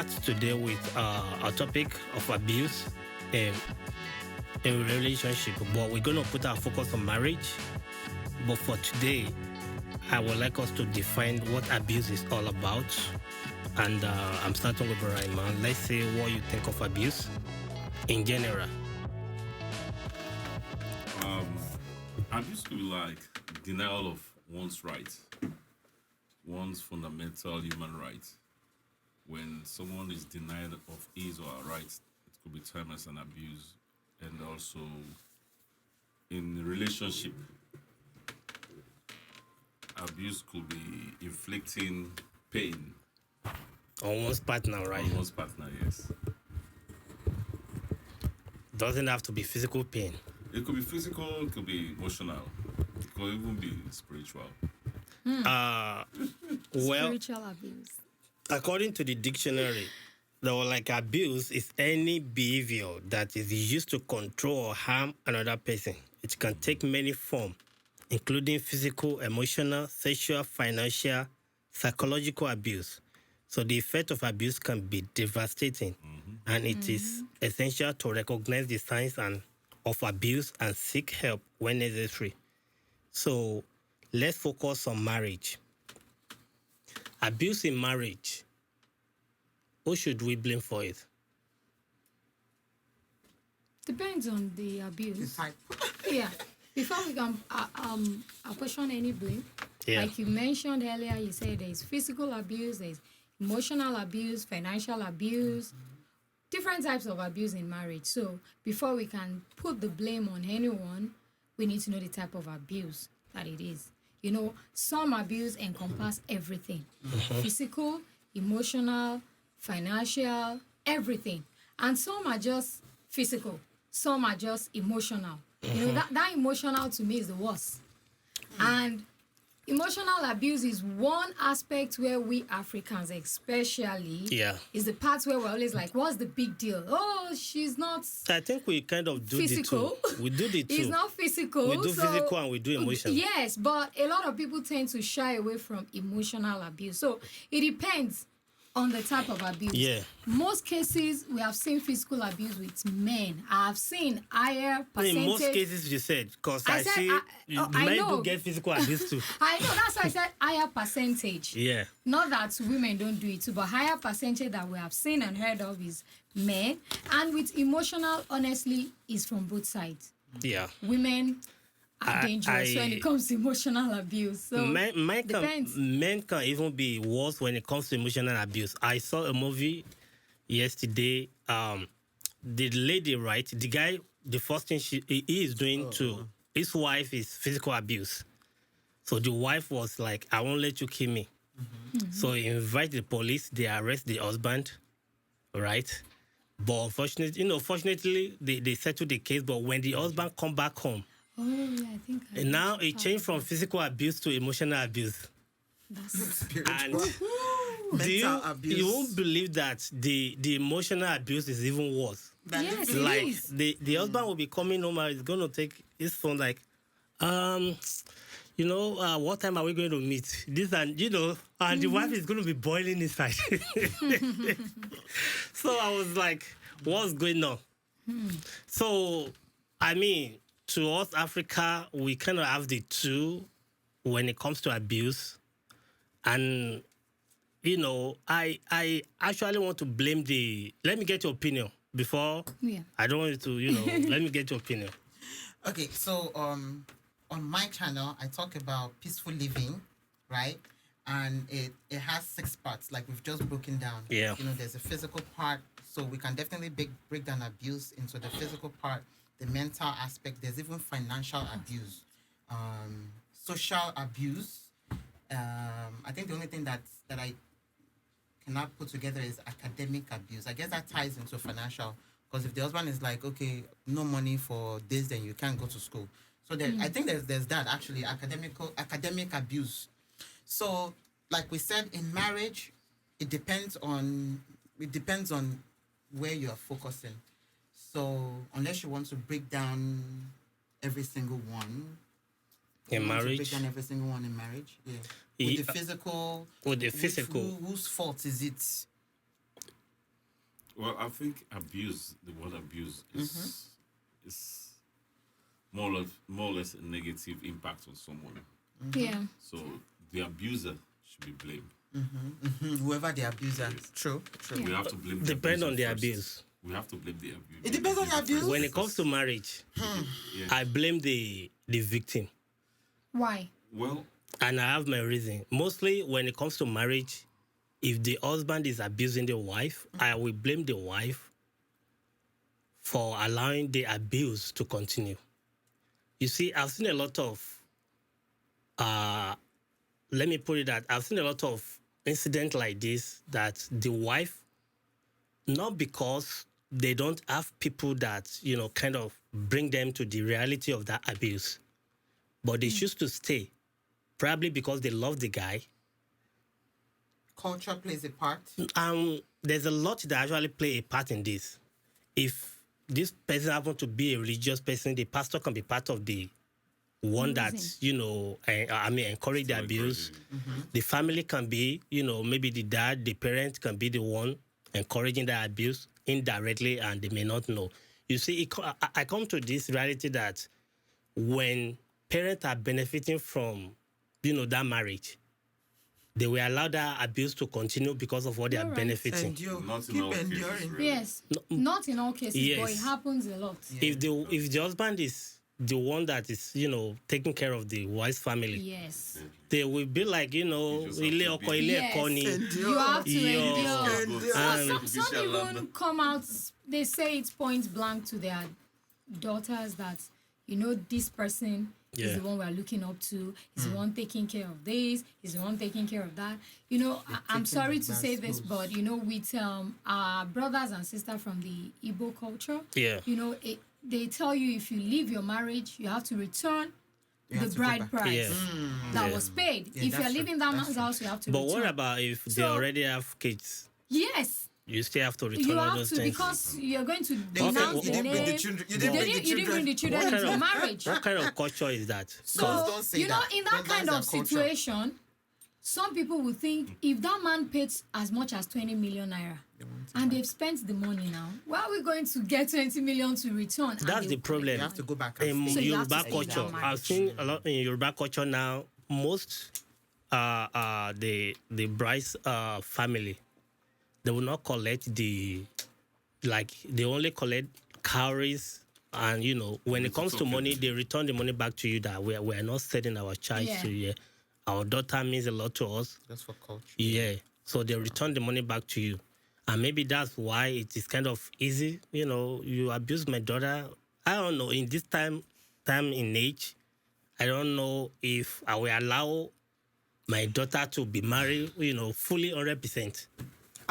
start today with a topic of abuse in, in relationship, but we're going to put our focus on marriage. But for today, I would like us to define what abuse is all about. And I'm starting with Rayman. Let's say what you think of abuse in general. Abuse could be like denial of one's right, one's fundamental human right. When someone is denied of his or her rights, it could be termed as an abuse. And also in relationship, abuse could be inflicting pain On one's partner, right? on one's partner, yes. Doesn't have to be physical pain. It could be physical, it could be emotional, it could even be spiritual. Well, Spiritual abuse. according to the dictionary, though, like abuse is any behavior that is used to control or harm another person. It can take many forms, including physical, emotional, sexual, financial, psychological abuse. So the effect of abuse can be devastating, and it is essential to recognize the signs of abuse and seek help when necessary. So let's focus on marriage. Abuse in marriage. Who should we blame for it? Depends on the abuse. It's like, Yeah. Before we can apportion any blame, Yeah. like you mentioned earlier, you said there's physical abuse, there's emotional abuse, financial abuse, different types of abuse in marriage. So before we can put the blame on anyone, we need to know the type of abuse that it is. You know, some abuse encompass everything. Physical, emotional, financial, everything. And some are just physical. Some are just emotional. You know, that emotional to me is the worst. And emotional abuse is one aspect where we Africans especially Yeah. is the part where we're always like, what's the big deal? Oh, she's not I think we kind of do physical. the two. We do the two. It's not physical. We do so- physical and we do emotional. Yes, but a lot of people tend to shy away from emotional abuse. So it depends on the type of abuse. Yeah. Most cases, we have seen physical abuse with men. I've seen higher percentage. In most cases, you said, because I said, see I men know. do get physical abuse too. I know, that's why I said higher percentage. Yeah. Not that women don't do it too, but higher percentage that we have seen and heard of is men. And with emotional, honestly, is from both sides. Yeah. Women are dangerous when I- it comes to emotional abuse. So depends. Men can even be worse when it comes to emotional abuse. I saw a movie yesterday. The lady, right? The guy, the first thing he is doing to his wife is physical abuse. So the wife was like, I won't let you kill me. So he invite the police, they arrest the husband, right? But fortunately, they settle the case. But when the husband come back home, Oh, yeah, I think I and now watched it part changed of from physical abuse to emotional abuse. That's And mental abuse. you won't believe that the emotional abuse is even worse. yes, it Like is. the husband will be coming home and he's gonna take his phone like, what time are we going to meet? This and and the wife is gonna be boiling inside. So I was like, what's going on? So I mean, to us Africa, we kind of have the two when it comes to abuse. And I actually want to blame let me get your opinion before Yeah. I don't want you to, let me get your opinion. Okay, so on my channel, I talk about peaceful living, right? And it has 6 parts, like we've just broken down. Yeah. There's a physical part, so we can definitely break down abuse into the physical part, the mental aspect. There's even financial abuse, social abuse. I think the only thing that I cannot put together is academic abuse. I guess that ties into financial, because if the husband is like, okay, no money for this, then you can't go to school. So I think there's that actually, academic abuse. So like we said, in marriage, it depends on where you are focusing. So unless you want to break down every single one, In you want to marriage, break down every single one in marriage, yeah. Ye- With the physical, with the physical. whose fault is it? Well, I think abuse, the word abuse, is more or less a negative impact on someone. Yeah. So the abuser should be blamed. Whoever the abuser. Yes. True. We have to blame Depend on the abuser first. abuse. We have to blame the abuse. It depends on the abuse? When it comes to marriage, I blame the victim, Why? well, and I have my reason. Mostly when it comes to marriage, if the husband is abusing the wife, I will blame the wife for allowing the abuse to continue. You see, I've seen a lot of, let me put it that I've seen a lot of incidents like this that the wife, not because they don't have people that, kind of bring them to the reality of that abuse, but they choose to stay, probably because they love the guy. Culture plays a part. There's a lot that actually play a part in this. If this person happens to be a religious person, the pastor can be part of the one that, encourage the abuse. The family can be, maybe the dad, the parent can be the one encouraging the abuse indirectly, and they may not know. You see, I come to this reality that when parents are benefiting from, that marriage, they will allow that abuse to continue because of what they are You're right. benefiting. Endure. Not in Keep all cases, enduring. really. Yes. Not in all cases, but it Yes. happens a lot. If the husband is the one that is, taking care of the wife's family, Yes. they will be like, just have ilé to ọkọ, be- ilé Yes. ẹ̀kọ́ ni. You have to Yo. endure. And Some even come out, they say it point blank to their daughters that, this person is Yeah. the one we're looking up to, is the one taking care of this, is the one taking care of that. I'm sorry to say this, but, with our brothers and sisters from the Igbo culture, Yeah. they tell you if you leave your marriage, you have to return You the have to go bride back. price Yeah. that Yeah. was paid. Yeah, If that's you're true. leaving that That's man's true. house, you have to But return. what about if they So- already have kids? Yes. You still have to return You all have those to, things. because you're going to You denounce the didn't bring the name. children. You You didn't bring the didn't bring the children What kind into of- marriage. What kind of culture is that? So, don't say that. in that Don't- kind that's of their culture. situation, some people would think if that man paid as much as 20 million naira and they've spent the money now, where are we going to get 20 million to return? And That's they the will problem. You have to go back and In So stay. you have to Yoruba stay in that culture, marriage. I've seen a lot in Yoruba culture now. Most the bride's family, they will not collect they only collect cowries, and when it comes to money, they return the money back to you that we are not selling our child Yeah. to you. Our daughter means a lot to us. Just for culture. Yeah. So they return the money back to you. And maybe that's why it is kind of easy. You abuse my daughter. I don't know. In this time in age, I don't know if I will allow my daughter to be married, fully 100%.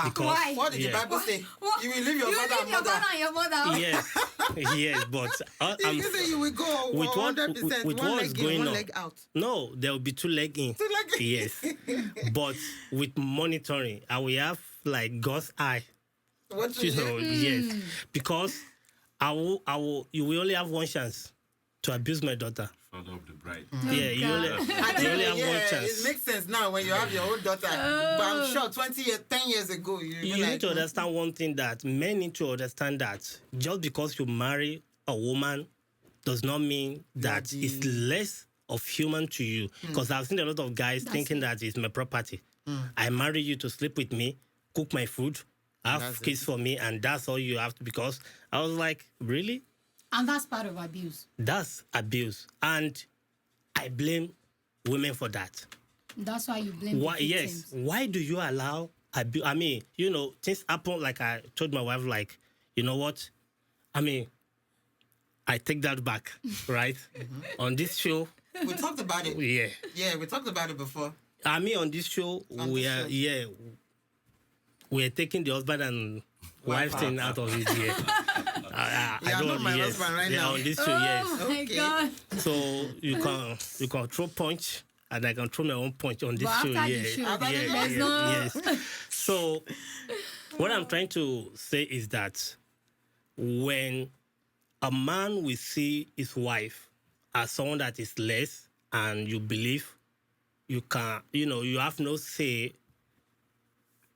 Because Why? What did the yeah. Bible say? What? You will leave your You father leave and your mother. father and your mother. Yes, yes, but You say you will go with what- 100%. with one what's leg in, going one on. leg out. no, there will be two leg in. Two leg in. Yes, but with monitoring, I will have like God's eye. What do you Yes, because you will only have one chance to abuse my daughter. Father of the bride. Yeah, you only, God. you only have one It chance. makes sense now when you have your own daughter. But I'm sure 20 years, 10 years ago, you You need to understand one thing, that men need to understand that just because you marry a woman does not mean that the- it's less of human to you. Because I've seen a lot of guys That's thinking it. that it's my property. I marry you to sleep with me, cook my food, have That's kids for me, and that's all you have to. Because I was like, really? And that's part of abuse. That's abuse. And I blame women for that. That's why you blame Why? the Yes. victims. Why do you allow abuse? I mean, things happen. Like I told my wife, like, you know what? I mean, I take that back, right? On this show, We talked about it. yeah. Yeah, we talked about it before. I mean, on this show, On we this are, show. yeah, we are taking the husband and wife thing out of it. Yeah. I Yeah, don't. not my yes. husband right yeah, now. on this show, yes. Oh my Okay. God. So you can throw punch, and I can throw my own punch on this But show. after Yeah. the show, After the there's show. no... Yes. So, what I'm trying to say is that when a man will see his wife as someone that is less, and you believe you can, you have no say,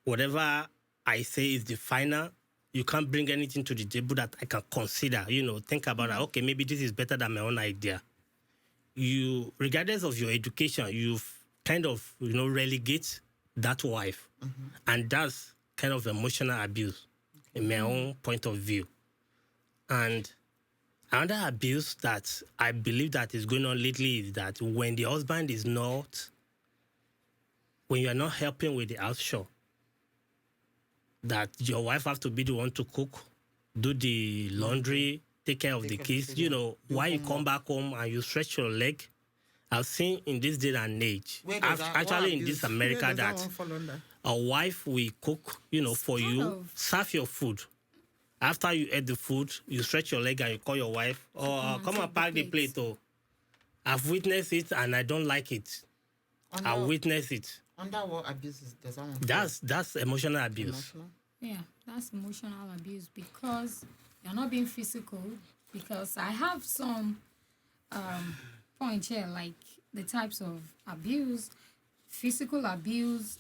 whatever I say is the final, you can't bring anything to the table that I can consider, think about it. Okay, maybe this is better than my own idea. You, regardless of your education, you've kind of, relegate that wife. And that's kind of emotional abuse in my own point of view. And another abuse that I believe that is going on lately is that when the husband is not, when you are not helping with the house chore, that your wife have to be the one to cook, do the laundry, take care of the kids. Why you come back home and you stretch your leg. I've seen in this day and age, actually in this America, that a wife will cook, for you, serve your food. After you eat the food, you stretch your leg and you call your wife, come and pack the plate. Oh, I've witnessed it and I don't like it. I witnessed it. Under what abuse does that one? That's emotional abuse. Emotional? Yeah, that's emotional abuse because you're not being physical. Because I have some points here, like the types of abuse. Physical abuse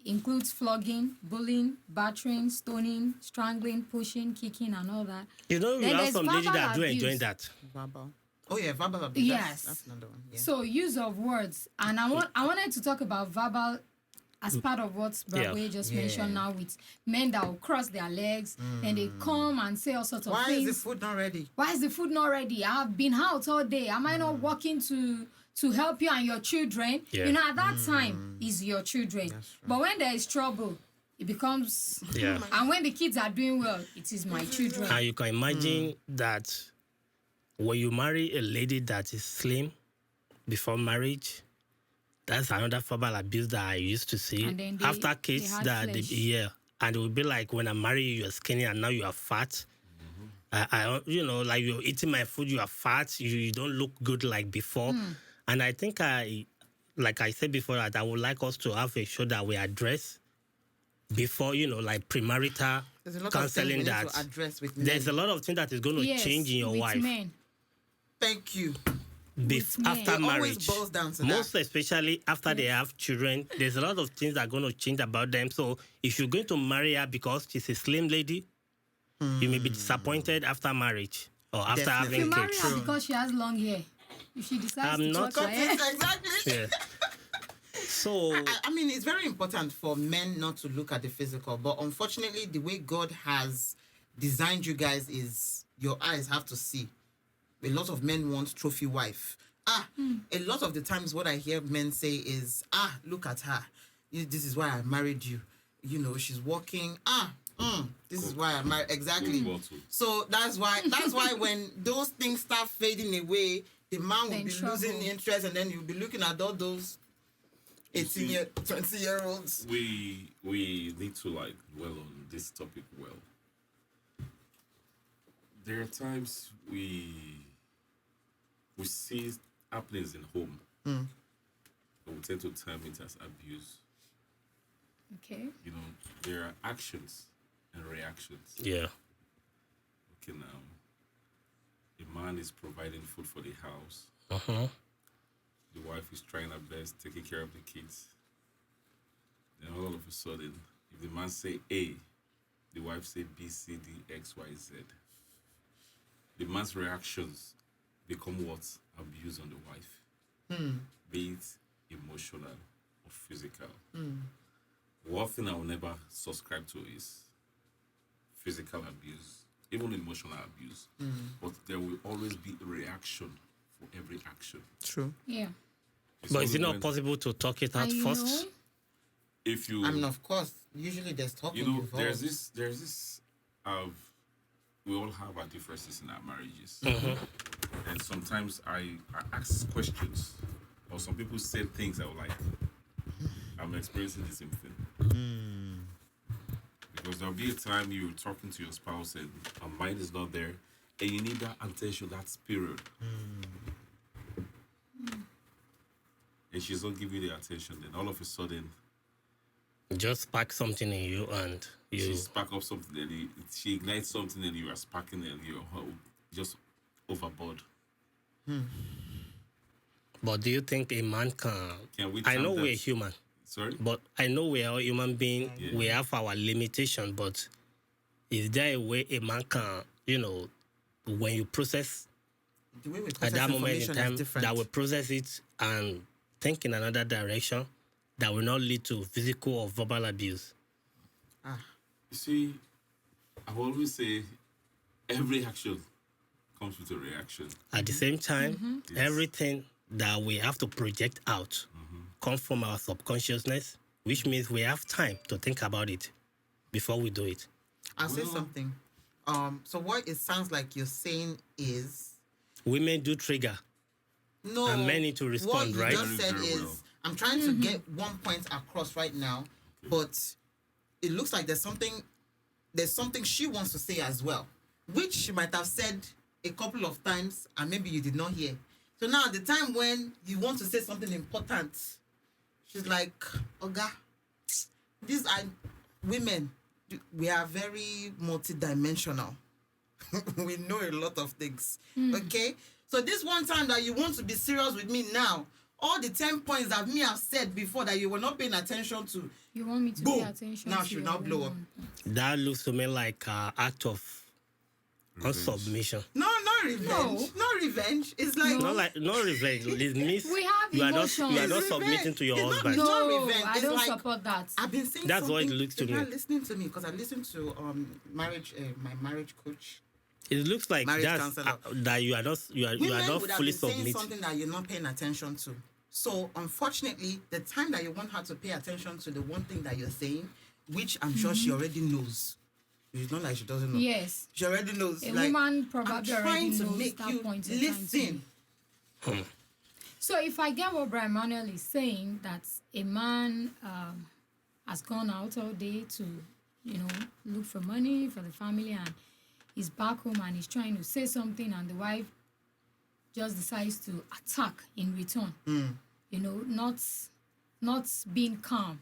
includes flogging, bullying, battering, stoning, strangling, pushing, kicking, and all that. We Then have there's some ladies that verbal do abuse. enjoy that. Verbal. Oh yeah, verbal abuse. Yes. That's another one. Yeah. So use of words, and I wanted to talk about verbal as part of what Bragwe just mentioned now, with men that will cross their legs and they come and say all sorts of Why things. is the food not ready? Why is the food not ready? I've been out all day. Am I not working to help you and your children? Yeah. At that time is your children. But when there is trouble, it becomes and when the kids are doing well, it is my children. And you can imagine that when you marry a lady that is slim before marriage, that's another verbal abuse that I used to see. And then After they kids, had that flesh. and it would be like, when I marry you, you're skinny and now you are fat. I like you're eating my food, you are fat, you don't look good like before. And I think like I said before, that I would like us to have a show that we address before, like premarital There's a lot of things we counseling, need that to address with men. there's a lot of things that is going to Yes, change in your with wife men. Thank you. after It always marriage. boils down to Most that. especially after they have children, there's a lot of things that are going to change about them. So if you're going to marry her because she's a slim lady, you may be disappointed after marriage or after Definitely. You having marry kids. her because she has long hair. If she decides I'm to not- cut her hair, Exactly. Yeah. So I mean, it's very important for men not to look at the physical, but unfortunately, the way God has designed you guys is your eyes have to see. A lot of men want trophy wife. A lot of the times what I hear men say is, look at her. This is why I married you. She's walking. This is why I married. Exactly. So that's why when those things start fading away, the man will They're in be losing trouble. interest, and then you'll be looking at all those 20-year-olds. We need to dwell on this topic well. There are times we see happenings in home, and we tend to term it as abuse. okay. There are actions and reactions. yeah, Okay, now a man is providing food for the house. The wife is trying her best, taking care of the kids. Then all of a sudden, if the man say A, the wife say B, C, D, X, Y, Z. The man's reactions become what? Abuse on the wife. Be it emotional or physical. One thing I will never subscribe to is physical abuse, even emotional abuse. But there will always be a reaction for every action. True. Yeah. It's but is it only not when- possible to talk it out And first? If you, I mean, of course, usually there's talking involved. there's this. We all have our differences in our marriages, and sometimes I ask questions, or some people say things that were like, I'm experiencing the same thing. Because there'll be a time you're talking to your spouse and her mind is not there, and you need that attention, that spirit. And she's not giving you the attention, then all of a sudden, Just spark something in you and you. she spark up something, and she ignites something, and you are sparking, and you're just overboard. But do you think a man can? Can we I term know that- we're human, Sorry? but I know we are all human beings. Yeah. We have our limitation, but Is there a way a man can, when you process The way we at process that moment in information time, is different. that will process it and think in another direction that will not lead to physical or verbal abuse? You see, I always say every action comes with a reaction. At the same time, Yes. everything that we have to project out comes from our subconsciousness, which means we have time to think about it before we do it. I'll say Well- something. So what it sounds like you're saying is Women do trigger. no. And men need to respond, what right? you just Very, said very is well. I'm trying to get one point across right now, but it looks like there's something she wants to say as well, which she might have said a couple of times and maybe you did not hear. So now the time when you want to say something important, she's like, Oga, these are women. We are very multidimensional. We know a lot of things. Okay? So this one time that you want to be serious with me now, all the 10 points that me have said before that you were not paying attention to, You want me to boom, pay attention now to she your now blow up. own- That looks to me like an act of Revenge. unsubmission. No, not revenge. No. Not revenge. It's like Not revenge. It means We have you are emotions. not It's submitting revenge. to your It's not- husband. it's No, revenge. I It's don't like- support that. I've been saying That's what it something. looks to If you're me. listening to me, because I listened to my marriage coach. It looks like Marriage that's counselor. that you are not Women not would have fully been saying submitting. something that you're not paying attention to. So unfortunately, the time that you want her to pay attention to the one thing that you're saying, which I'm sure she already knows. It's not like she doesn't know. Yes. She already knows. A like, woman probably I'm already trying to knows make that you point in time to listen. me. So if I get what Brian Manuel is saying, that a man has gone out all day to, look for money for the family, and he's back home and he's trying to say something, and the wife just decides to attack in return. Not being calm.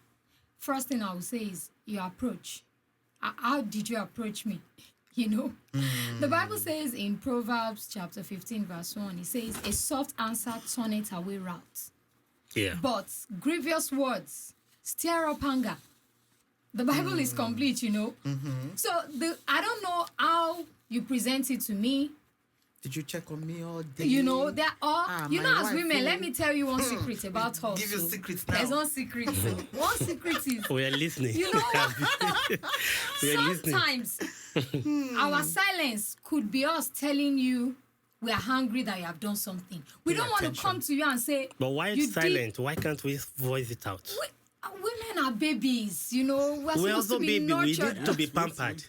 First thing I would say is your approach. How did you approach me? The Bible says in Proverbs chapter 15 verse 1, it says, a soft answer turneth away wrath, Yeah. but grievous words stir up anger. The Bible is complete, So I don't know how you present it to me. Did you check on me all day? There are, my as wife, women, let me tell you one secret about us. Give you so secrets now. There's one secret. One secret is, We are listening. you know, We are listening. sometimes our silence could be us telling you we are hungry that you have done something. We Pay don't want to attention. come to you and say, But why you silent? Why can't we voice it out? Women are babies, we're We supposed also to be baby. We nurtured. need to be pampered.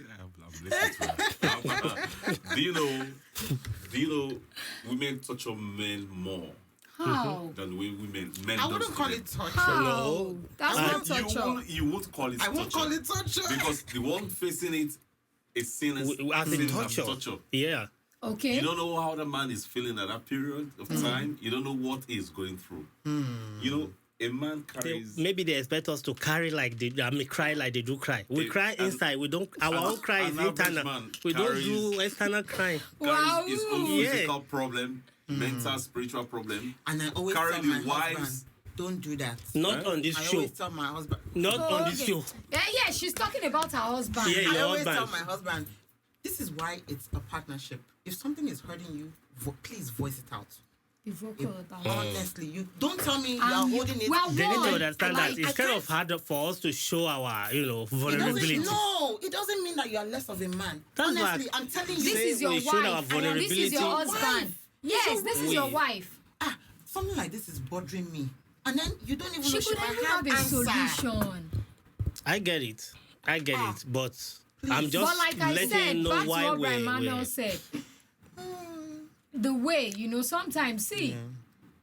I'm listening to her. Do you know women torture men more How? than the way men I don't wouldn't call men. it torture. How? No. That's And not torture. You won't call it I torture. won't call it torture. Because the one facing it is seen as, As seen in as torture. Yeah. Okay. You don't know how the man is feeling at that period of time. You don't know what he's going through. A man carries. Maybe they expect us to carry cry like they do cry. We They- cry and- inside. We don't. Our own cry is an average internal. man We don't carries- do external crying. Wow. Carries his own Yeah. physical problem, mental, spiritual problem. And I always Carry tell the my wives. husband, don't do that. Not Huh? on this I show. always tell my husband. Not Oh, on this okay. show. Yeah, she's talking about her husband. Yeah, I your always tell husband. my husband, this is why it's a partnership. If something is hurting you, please voice it out. Be vocal about it. Honestly, you don't tell me you are And holding it. well, They need to Boy, understand like, that it's I kind can't- of hard for us to show our, It doesn't, vulnerability. no, it doesn't mean that you are less of a man. That's why Honestly, I'm telling you. This Say is your we showed our wife. And this is your vulnerability. husband. Yes, this is your We- wife. Something like this is bothering me. And then you don't even She know could might even have a answer. solution. I get it. But I'm Please. just But like I letting said, you know back to why what Brian we Manuel said. The way, sometimes,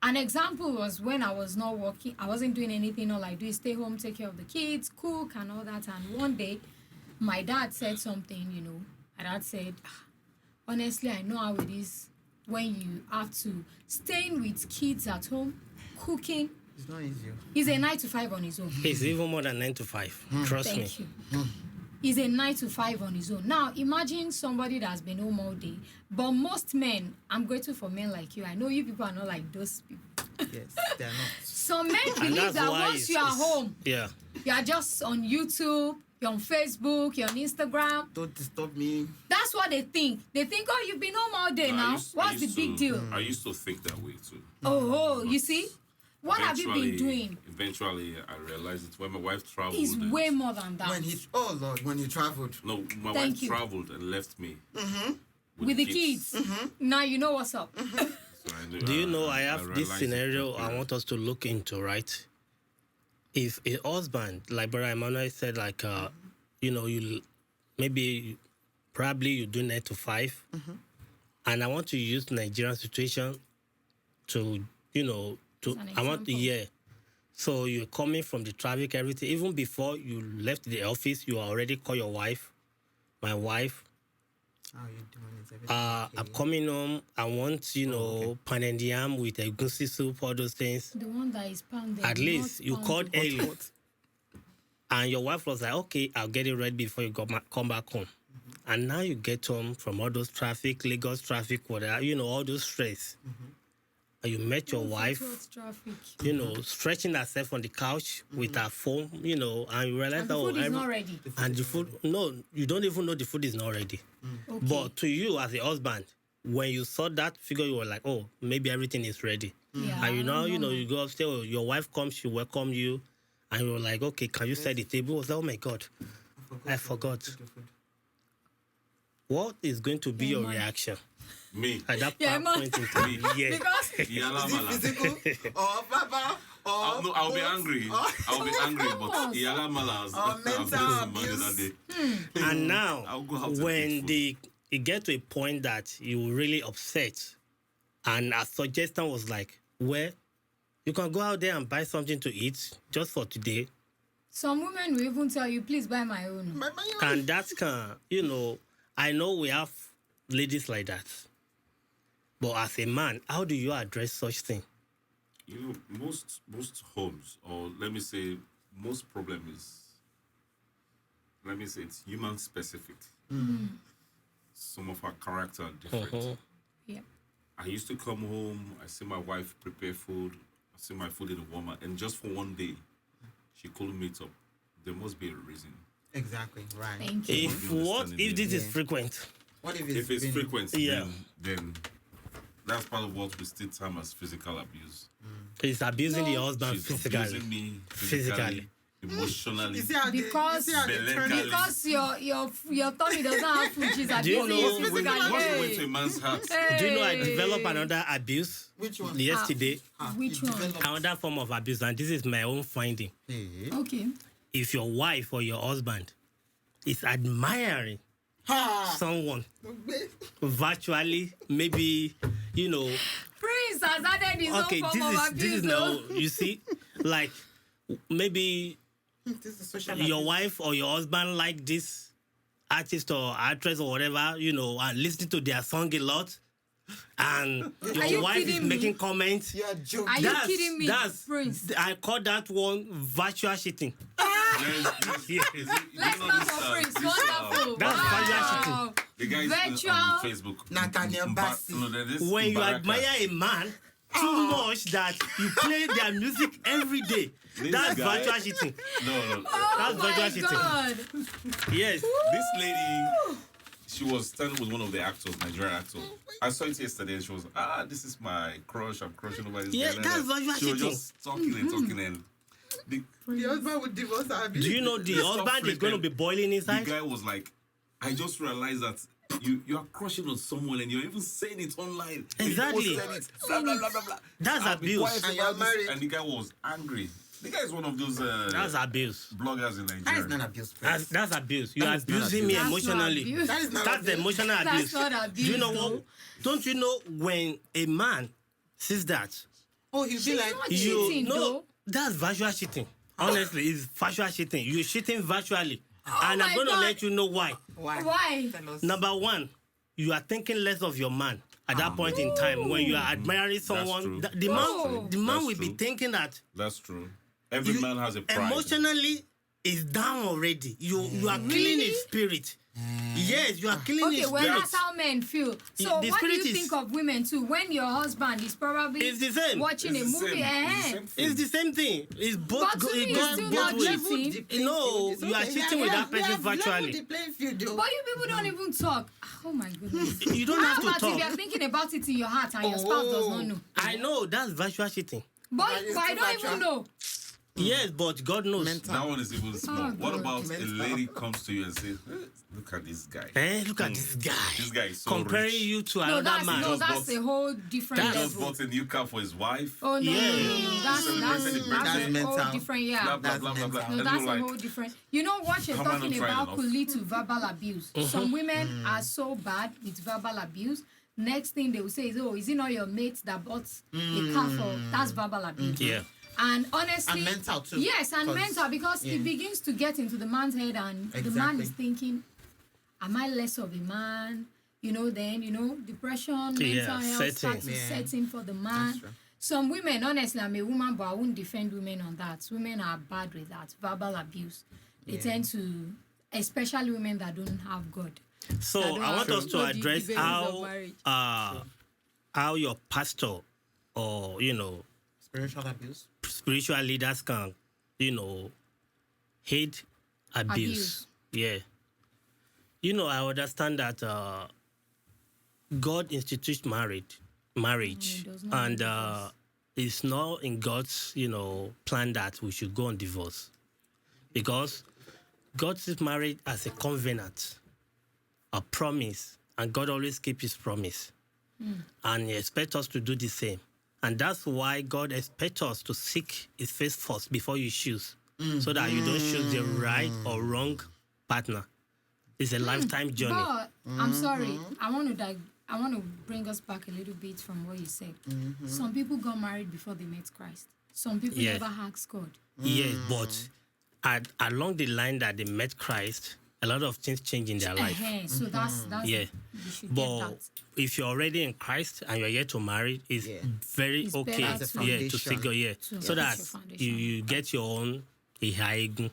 an example was when I was not working, I wasn't doing anything. All I do is stay home, take care of the kids, cook and all that. And one day, my dad said something, my dad said, honestly, I know how it is when you have to staying with kids at home, cooking. It's not easy. He's a 9 to 5 on his own. It's even more than 9 to 5. Trust me. Thank you. He's a 9 to 5 on his own. Now, imagine somebody that's been home all day. But most men, I'm grateful for men like you. I know you people are not like those people. Yes, they're not. Some men And believe that's that why once you are home, Yeah. you are just on YouTube, you're on Facebook, you're on Instagram. Don't disturb me. That's what they think. They think, oh, you've been home all day I now. used- I What's the used big to- deal? I used to think that way too. Oh, you see? What have you been Eventually- doing? Eventually, I realized it when my wife traveled. It's and- way more than that. When he traveled. No, my Thank wife you. traveled and left me With the kids. Now you know what's up. So I knew- Do you know I have this realized it scenario that I way. want us to look into, right? If a husband, like Brother Emmanuel said, like, probably you do 9 to 5, and I want to use Nigerian situation to, As an I want to, example. So you're coming from the traffic, everything. Even before you left the office, you already call your wife, my wife. How are you doing? Is everything okay? I'm coming home. I want, pounded yam with a goosey soup, all those things. The one that is pounded. At least not you pounded. called early. And your wife was like, okay, I'll get it ready before you come back home. And now you get home from all those traffic, Lagos traffic, whatever, all those stress. And you met your wife, Towards traffic. stretching herself on the couch with her phone, and you realize And the food is not ready. and the food, no, you don't even know the food is not ready. Okay. But to you as a husband, when you saw that figure, you were like, oh, maybe everything is ready. Yeah, And you normal. go upstairs, your wife comes, she welcome you, and you're like, okay, can you set the table? I was like, oh my God, I forgot. What is going to be your man. reaction Me. at that Yeah, man. point in time? Yeah. Because Yala Is it mala. physical or verbal or No, I'll be both? angry. Or- I'll be angry, but Yala mala has mental I've been abuse. that day. And now, I'll go out and when eat food. it get to a point that you were really upset, and a suggestion was like, well, you can go out there and buy something to eat just for today. some women will even tell you, please buy my own. And that can, I know we have ladies like that. But as a man, how do you address such thing? Most homes, or let me say, most problem is, let me say, it's human specific. Some of our character are different. Yeah. I used to come home, I see my wife prepare food, I see my food in the warmer, and just for one day, she couldn't meet up. There must be a reason. Exactly, right. Thank you. If this is Yeah. frequent? What if If it's been- frequent, Yeah. then that's part of what we still term as physical abuse. He's abusing the No. husband She's physically. abusing me Physically. emotionally. You see how Because- they turn Belekali. it? Because your tummy does not have food, she's Do you abusing know- you Once you physically. went to a man's house, Do you know I developed another abuse Which one? yesterday? Which you one? developed- Another form of abuse, and this is my own finding. Hey. Okay. If your wife or your husband is admiring Ha! someone virtually, maybe, Prince has added his okay, own form of this is abuse. now, oh. you see, like maybe This is social your abuse. wife or your husband like this artist or actress or whatever, and listening to their song a lot, and Are your you wife is kidding me? making comments. You are joking. Are you kidding me, Prince? I call that one virtual cheating. Let's not for Prince. Wonderful. That's wow. the guy is Virtual. on Facebook. Nathaniel Bassi. No, there's this When you Baraka. admire a man too much that you play their music every day, that's guy- virtual cheating. No. Oh That's my virtual cheating. God. Yes. This lady, she was standing with one of the actors, Nigerian actor. I saw it yesterday and she was, this is my crush. I'm crushing over this Yeah, guy. that's virtual She was cheating. just talking and talking and the The husband would divorce her. Do you know the Stop husband is going to be flipping. boiling inside? the guy was like, I just realized that you are crushing on someone and you're even saying it online. Exactly. You posted it, blah, blah, blah, blah, blah. That's I'll be abuse. quiet And about you're this. married. And the guy was angry. The guy is one of those That's abuse. bloggers in Nigeria. That is not abuse. Prince. That's abuse. You're That is not abusing me abuse. That's not emotionally. abuse. That is not That's abuse. emotional That's abuse. not abuse, Do you know though. what? Don't you know when a man sees that? Oh, he'll be She's like, not You cheating, know though. that's virtual cheating. Honestly, it's virtual cheating. You're cheating virtually. And my I'm going to God. let you know why. Why? Tell us. Number one, you are thinking less of your man at that point in time when you are admiring someone. true. The Oh. man That's will be true. thinking that That's true. Every man has a pride. emotionally is down already. You are killing his spirit. Yes, you are killing Okay, his well, spirit. that's how men feel. So, The what do you spirit is- think of women too? When your husband is probably It's the same. watching It's a the movie, same. It's the same thing. It's the same thing. It's both. But to me, it it's goes still both not ways. cheating. No, you are cheating with that person virtually. The playing field, though. but you people don't even talk. Oh my goodness. You don't have How to about if talk. you're thinking about it in your heart and your spouse does not know? I know that's virtual cheating. But it's I too don't virtual. even know. Yes, but God knows. Mental. That one is even small. Oh, What God. about a lady comes to you and says, "Look at this guy. Look at this guy. This guy is so comparing rich. you to No, another that's man. no, that's Just a whole different That's- Just level. bought a new car for his wife. Oh no, Yeah. no, no, that's Celebrating the a birthday. whole Mental. different Blah, blah, That's blah, blah, blah. mental. No, And that's you're a whole different. You know what you're How am I talking not trying about enough? could lead to verbal abuse. Some women are so bad with verbal abuse. Next thing they will say is, "Oh, is it not your mate that bought a car for?" That's verbal abuse. Yeah. And honestly, And mental too. Yes, and 'Cause- mental because yeah. it begins to get into the man's head, and the man Exactly. is thinking, "Am I less of a man?" Then depression, mental Yeah, health setting. starts to Yeah. set in for the man. That's true. Some women, honestly, I'm a woman, but I won't defend women on that. Women are bad with that. Verbal abuse. They tend to, especially women that don't have God. So I don't I want have us to God, the address basis of marriage. how your pastor or Spiritual abuse. spiritual leaders can hate abuse. Yeah. I understand that God institutes marriage, It does not and divorce. it's not in God's plan that we should go on divorce, because God sees marriage as a covenant, a promise, and God always keeps His promise, and He expects us to do the same, and that's why God expects us to seek His face first before you choose, so that you don't choose the right or wrong partner. It's a lifetime journey. But I'm sorry, I want to bring us back a little bit from what you said. Some people got married before they met Christ. Some people Yeah. never asked God. Yes, but along the line that they met Christ, a lot of things change in their life. So that's Yeah. you should get But that. if you're already in Christ and you're yet to marry, it's Yeah. very It's okay. better to- Yeah, to seek God. Yeah, To so have that your foundation. you get your own ihaigun,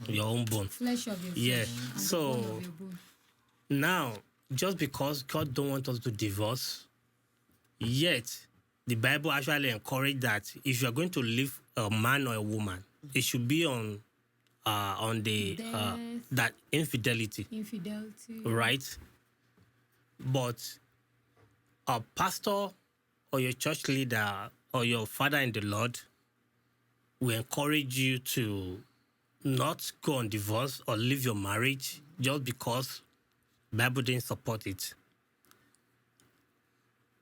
your own bone. Flesh of your flesh. Yeah. And So- the bone of your bone. Now, just because God don't want us to divorce, yet the Bible actually encourage that if you're going to leave a man or a woman, it should be on the Death. that infidelity, Infidelity. right? But a pastor or your church leader or your father in the Lord will encourage you to not go on divorce or leave your marriage just because Bible didn't support it.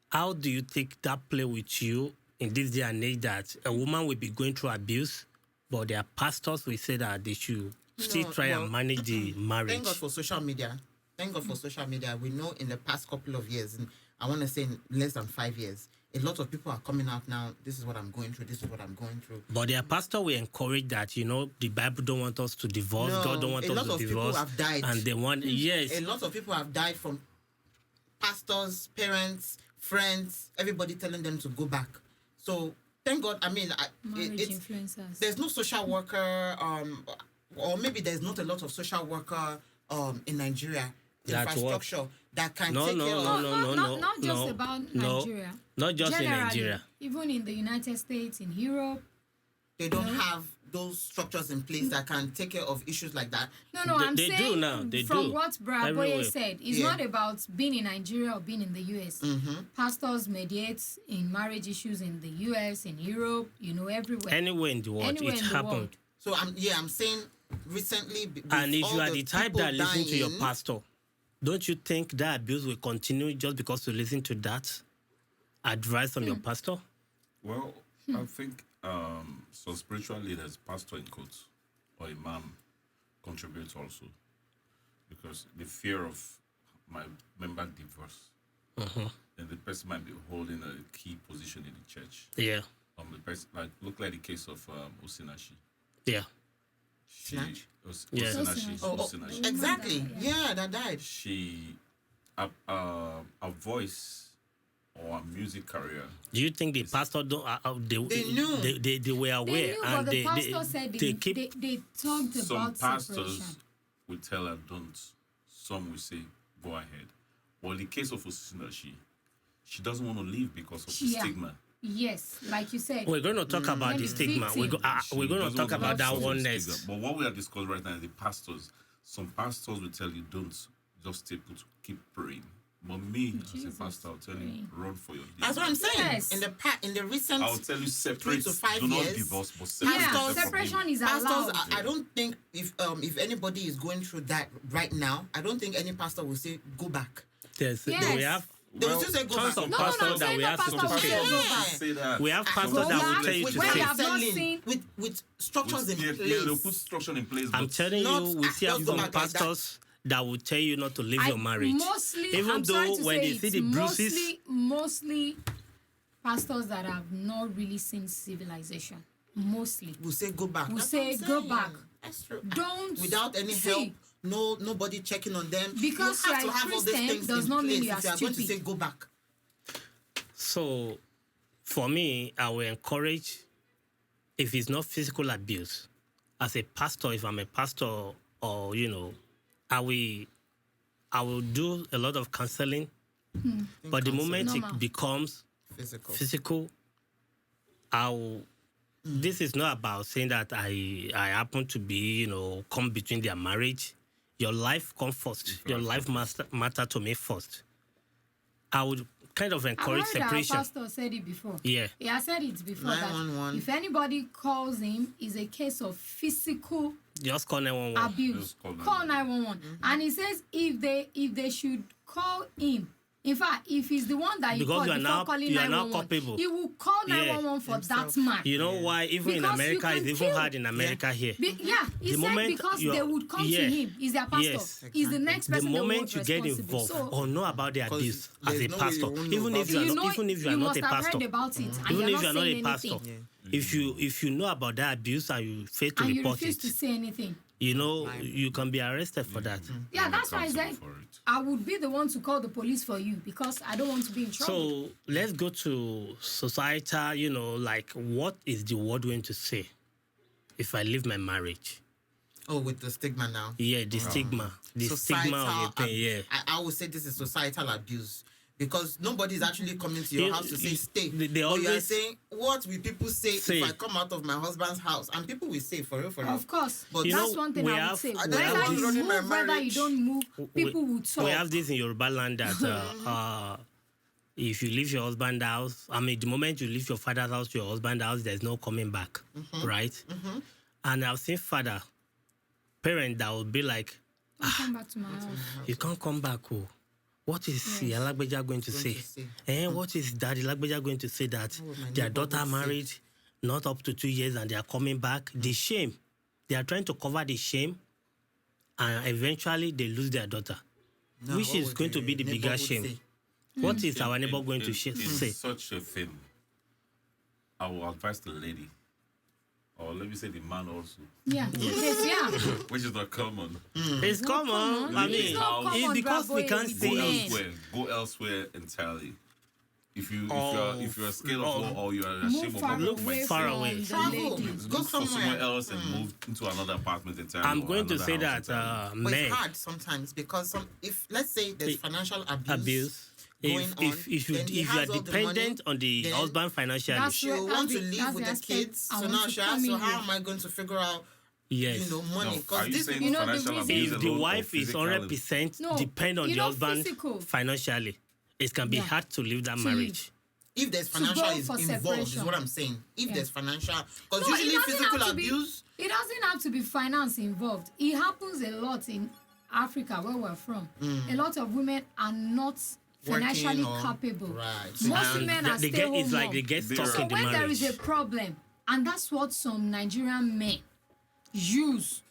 How do you take that play with you in this day and age that a woman will be going through abuse, but their pastors will say that they should still try and manage the marriage? Thank God for social media. Thank God for social media. We know in the past couple of years, and I want to say in less than 5 years, a lot of people are coming out now. This is what I'm going through. This is what I'm going through. But their pastor will encourage that, the Bible don't want us to divorce, No, God don't want a us lot to of people divorce. have died. And they want, yes. A lot of people have died from pastors, parents, friends, everybody telling them to go back. So thank God. I mean, Marriage it's influencers. there's no social worker, or maybe there's not a lot of social worker in Nigeria That what? infrastructure that can No, take no, care no, of. no. Not just about Nigeria. Not just in Generally, Nigeria. Even in the United States, in Europe. They don't have those structures in place that can take care of issues like that. No, I'm They do saying now, they from do. what Bra Everywhere. Boye said, it's Yeah. not about being in Nigeria or being in the US. Pastors mediate in marriage issues in the US, in Europe, everywhere. Anywhere in the world, Anywhere it in the happened. world. So I'm saying recently. With And if all you are the type people that listen to your dying, pastor, don't you think that abuse will continue just because you listen to that advice from your pastor? Well, I think some spiritual leaders, pastor in quotes, or imam, contributes also, because the fear of my member divorce, then the person might be holding a key position in the church. Yeah, The person look like the case of Osinashi. yeah. She, Snatch? Yes. Osinashi. Oh, Osinashi. exactly. Yeah. Yeah, that died. She, a voice or a music career. Do you think the pastor don't? They knew. They were aware, They knew, and but the pastor said they keep. they talked Some about pastors separation. will tell her don't. Some will say go ahead. Well, in the case of Osina, she doesn't want to leave because of the Yeah. stigma. Yes, like you said. We're going to talk about the stigma. We're She going to doesn't talk want about that because of one the next. stigma. But what we are discussing right now is the pastors. Some pastors will tell you don't, just stay put, keep praying. But me, as a Jesus, pastor, I'll tell you praying. run for your That's what I'm saying. Yes. In the recent I'll tell you separate. 3 to 5 Do not years, divorce, but separate. Yeah, yourself from separation him. is pastors, allowed. I don't think if anybody is going through that right now, I don't think any pastor will say go back. Yes, Yes. we have They will still say go tons back. of No, pastors I'm that saying we no have pastor to will say. say go back. Say that. We have pastors Go that will back tell you with to where say. you have not Selling seen- with structures in place. they'll put structure in place. I'm but telling Not- you, we still have just go some back like that. pastors that will tell you not to leave your marriage. Mostly, Even I'm sorry though to when say they see it's the bruises, mostly pastors that have not really seen civilization. Mostly. Will say go back. Will That's say what I'm go saying. back. That's true. Don't Without any see, help, nobody checking on them. Because you have you to are have all these Christian things does in not place mean you if are you are going to stupid. say go back. so for me, I will encourage, if it's not physical abuse, as a pastor, if I'm a pastor, or I will do a lot of counseling. But the moment Normal. it becomes Physical. physical, this is not about saying that I happen to be, come between their marriage. Your life come first. Your life matter to me first. I would kind of I've encourage heard our separation. pastor said it before. Yeah. He has said it before 911. that if anybody calls him, it's a case of physical Just call 911. abuse. Just call Call 911. And he says if they should call him, in fact, if he's the one that you Because call you are before now- calling you are now 911, culpable. he will call Yeah. 911 for Himself. that man. You know why? Even in Because you America, can it's even kill. hard in America here. He The said moment because you are- they would come yeah. to him. He's their pastor. Yes. He's the next The person they moment hold you get responsible. involved So, or know about the abuse as there's a no way pastor, you won't know even about if you are you not, know, even if you are you not must a have pastor, heard about it, and even you're if not you are not saying a pastor, anything. if you know about that abuse and you fail to And you report refuse it, to say anything. you can be arrested for that. Yeah, that's why I said For it. I would be the one to call the police for you because I don't want to be in trouble. So let's go to societal, like what is the world going to say if I leave my marriage? Oh, with the stigma now. Yeah, the stigma. The stigma of the thing, yeah. I would say this is societal abuse because nobody's actually coming to your house to say stay. They But you are always saying, what will people say say. if I come out of my husband's house? And people will say, for real, for real. Of course, But You that's know, one thing we I would have- say. we Whether have you this- move, whether you marriage. don't move, people would talk. We have this in Yoruba land that if you leave your husband's house, the moment you leave your father's house to your husband's house, there's no coming back, right? And I've seen parent that will be like, Don't come back to my house. you can't come back. Oh. What is Alagbeja going to say? say. What is Daddy Alagbeja going to say that my their neighbor daughter would say. married not up to 2 years and they are coming back? The shame. They are trying to cover the shame and eventually they lose their daughter. No, Which what is would going to the be the bigger neighborhood shame? say? What is our neighbor going to In say? such a thing, I will advise the lady, or let me say the man also, Yeah, yes, yeah. which is not common. It's common. common. I It's mean, not common, it's because we Bravo, can't it's Go see men. elsewhere. Go elsewhere entirely. If you're scared of Oh. war or you are Move ashamed of far what Look away might far from away. the Travel. ladies. Go look for somewhere somewhere. else and move into another apartment entirely. I'm or going to another say house that entirely. But men it's hard sometimes because if let's say there's financial abuse. going If you then he if you are has all the dependent money, on the then husband financially, That's she where- will that's want to the- live that's with the the aspect kids. I So want now to she come asks, so in how with. am I going to figure out, yes. money? No, Because are you this saying You know, the financial reason- abuse If the alone or wife is physically? 100% No, depend on the husband physical. financially, it can be Yeah. hard to leave that To marriage. if there's go financial is for involved, is separation. what I'm saying. If Yeah. there's financial, because No, it usually doesn't physical have to be- abuse. It doesn't have to be finance involved. It happens a lot in Africa, where we're from. A lot of women are not financially Working or- capable. Right. Most And women are they stay get, home it's like mom. they get They stuck are- So in the when there marriage. is a problem, and that's what some Nigerian men use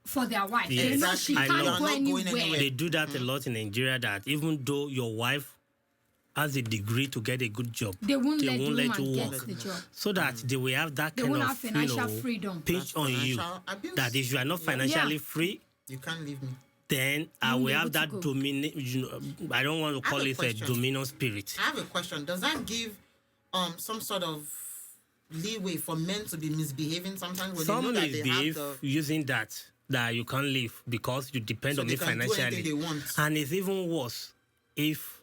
for their wife. Yes. They know Exactly. she I can't know. go You're not going anywhere. anywhere. They do that a lot in Nigeria, that even though your wife has a degree to get a good job, They won't let the let woman you get work. the job. So that they will have that They kind won't of have financial freedom. pinch on you. Financial abuse. That if you are not financially Yeah. free, You can't leave me. then I won't will be have able to that go. dominion. I don't want to I have call a it a question. dominion spirit. I have a question. Does that give some sort of leeway for men to be misbehaving sometimes when they know Some that they have misbehave the using that you can't live because you depend so on they me can do financially. anything they want? And it's even worse if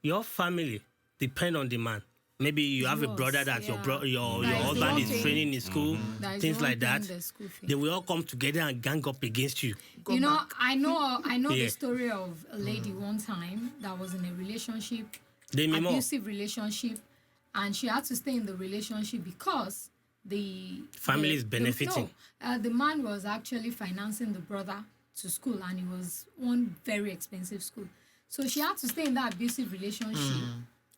your family depend on the man. Maybe you have a worse, brother that your yeah. your That is the husband one is thing- training in school, That is things the one like thing, that. the school fee. They will all come together and gang up against you. Go You know, back. I know Yeah. the story of a lady one time that was in a relationship, They may more. abusive relationship, and she had to stay in the relationship because the Family is benefiting. The man was actually financing the brother to school, and it was one very expensive school. So she had to stay in that abusive relationship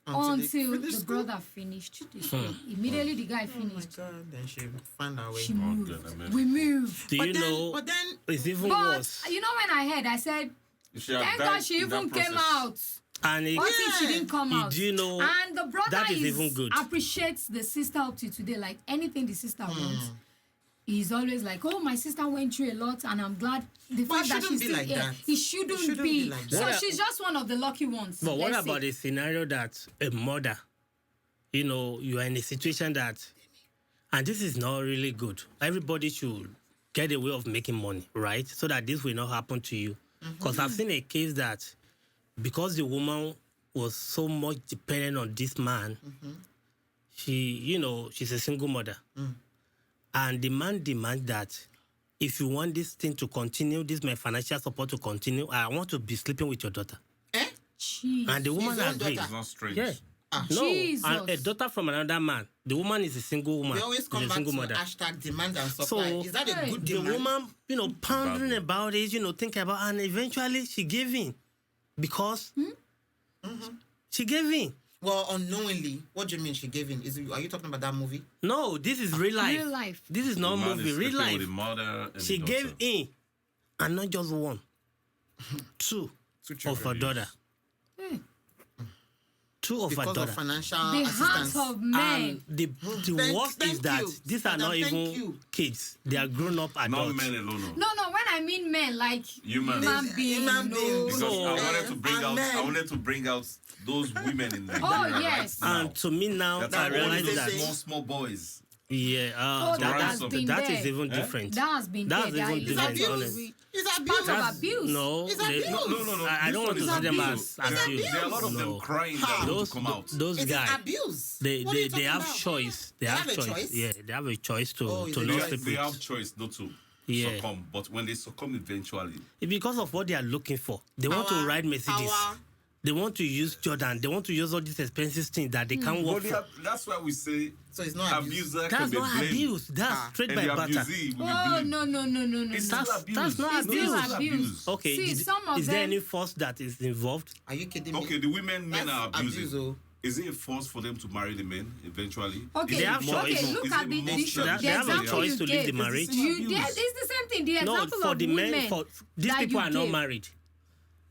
Until they until finish the school? brother finished the school. Immediately the guy Oh my finished, God! Then she find her way. she moved. goodness. We moved. Do you know? But then It's even But worse. you know, when I heard, I said, thank God she even came out. And What if she didn't come out? Do you know And the brother that is even good. appreciates the sister up to today. Like anything the sister wants, he's always like, "Oh, my sister went through a lot, and I'm glad the But fact it that shouldn't she's be still like here." that. It shouldn't be. like So that. she's just one of the lucky ones. But what let's about say. a scenario that a mother, you are in a situation that, and this is not really good. Everybody should get a way of making money, right? So that this will not happen to you. Because I've seen a case that because the woman was so much dependent on this man, she's a single mother. And the man demands that if you want this thing to continue, my financial support to continue, I want to be sleeping with your daughter. eh? Jeez. And the woman own agreed. daughter. It's not strange. Yeah. No, Jesus. and a daughter from another man. The woman is a single woman. We always She's come a back to single mother. hashtag demand and supply. So, Is that a hey, good The demand? woman, pondering about it, thinking about, and eventually she gave in because she gave in. Well, unknowingly, what do you mean she gave in? Are you talking about that movie? No, this is real life. Real life. This is not The man movie. is Real sleeping life. with the mother and She the gave daughter. in, and not just one, two Two of children. her daughter. Hey. Two of her Because daughter. of financial The assistance. hearts of men. And the worst thank is that you. these are not Madam, thank even you. kids. They are grown up Not adults. men alone. No, when I mean men, like Human. beings. Human no. beings. Because So- I wanted to bring out. Amen. I wanted to bring out those women in Nigeria. Oh, right yes. now. And to me now, That's I how realize they that say. small boys. yeah, Oh, that has been that there. is even different. That has been That's there. That even is different, abuse. honestly. It's Part abuse. of abuse. No, It's they- abuse. No. I don't want to This see one them is as abuse. abuse. There are a lot of No. them crying that want Those to come out. those It is guys, abuse. they What are you they talking have about? choice. They They have have a choice. choice? Yeah, they have a choice to Oh, it's a not They choice. sleep they have with. choice not to Yeah. succumb, but when they succumb eventually, Because of what they are looking for. They want to Our- ride Mercedes. our- They want to use Jordan. They want to use all these expensive things that they can't work but for. that's why we say So it's not abuse. abuser can That's be not blamed, abuse. That's straight and by the butter. abusee will be Oh blamed. no. It's That's- still abuse. that's not It's abuse. still abuse. Okay, See, some of is there them- any force that is involved? Are you kidding me? Okay, the women men That's are abusing. abuse, oh. Is it a force for them to marry the men eventually? Okay, Is They it have more- choice. okay, look is at it the more the strategic? They have a example choice you to leave the gave. marriage. You did. It's the same thing. The No, example for of the women. men, for these that people you are not gave. married.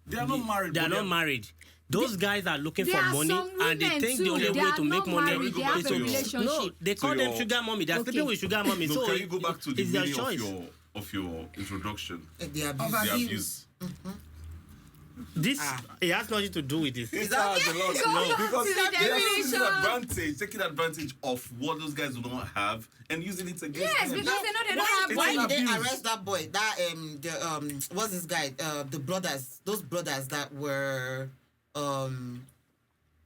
They are not married. They are but not married. Those guys are looking There for are money, some and they women think the too. only They way are to make not money married. They go have back a to your- relationship. No, they call them your- sugar mommy. There's Okay. people with sugar mommy. No, So can you go back to the it's their meaning choice. of your introduction? The abuse. Of The abuse. abuse. This it has nothing to do with this. It has a lot. Go back Because to the they are definition. using advantage, taking advantage of what those guys do not have and using it against Yes, them. because they know they don't Why, have why money. did they abuse. arrest that boy? What's this guy? The brothers, those brothers that were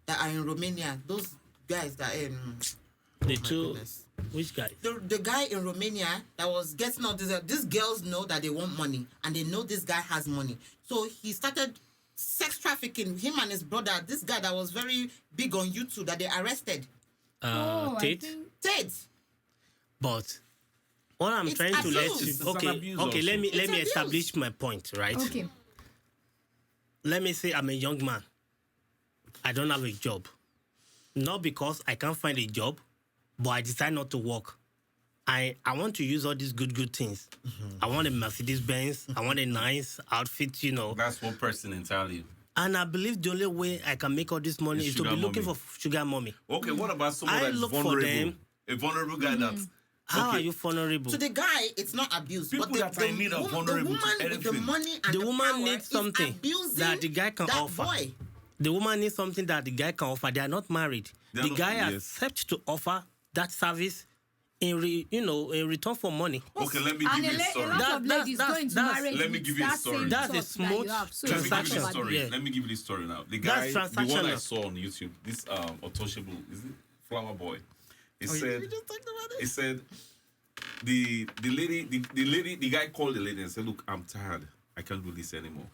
that are in Romania. Those guys that The my two, goodness. which guy? The guy in Romania that was getting all this. These girls know that they want money, and they know this guy has money. So he started sex trafficking. Him and his brother. This guy that was very big on YouTube that they arrested. Oh, I Tate. think- Ted. But what I'm It's trying to let abuse. you It's an okay, abuse okay, let also. me It's abuse. establish my point, right? Okay. Let me say I'm a young man. I don't have a job. Not because I can't find a job, but I decide not to work. I want to use all these good things. I want a Mercedes Benz. I want a nice outfit, That's one person entirely. And I believe the only way I can make all this money Is is to be sugar looking mommy. for sugar mommy. Okay, what about someone I that's look for vulnerable? them. A vulnerable guy that How Okay. are you vulnerable? To the guy, it's not abuse. People but the, that are in need are the vulnerable to woman with the anything. money and The the woman power needs is something abusing that the guy can that offer. boy. The woman needs something that the guy can offer. They are not married. They are The not- guy yes. accepts to offer that service in return for money. Okay, let me And give you a a story. lot That- of that's- ladies that's- go into that's- marriage Let me with give you a that story. same That's a thought that smooth you have. So Let me it's give you out the of transaction. story. Yeah. Let me give you the story now. The That's guy, the one I transactional. saw on YouTube, this untouchable, is it Flower Boy? He Oh, said, we just talked about it. he said, the guy called the lady and said, "Look, I'm tired. I can't do this anymore."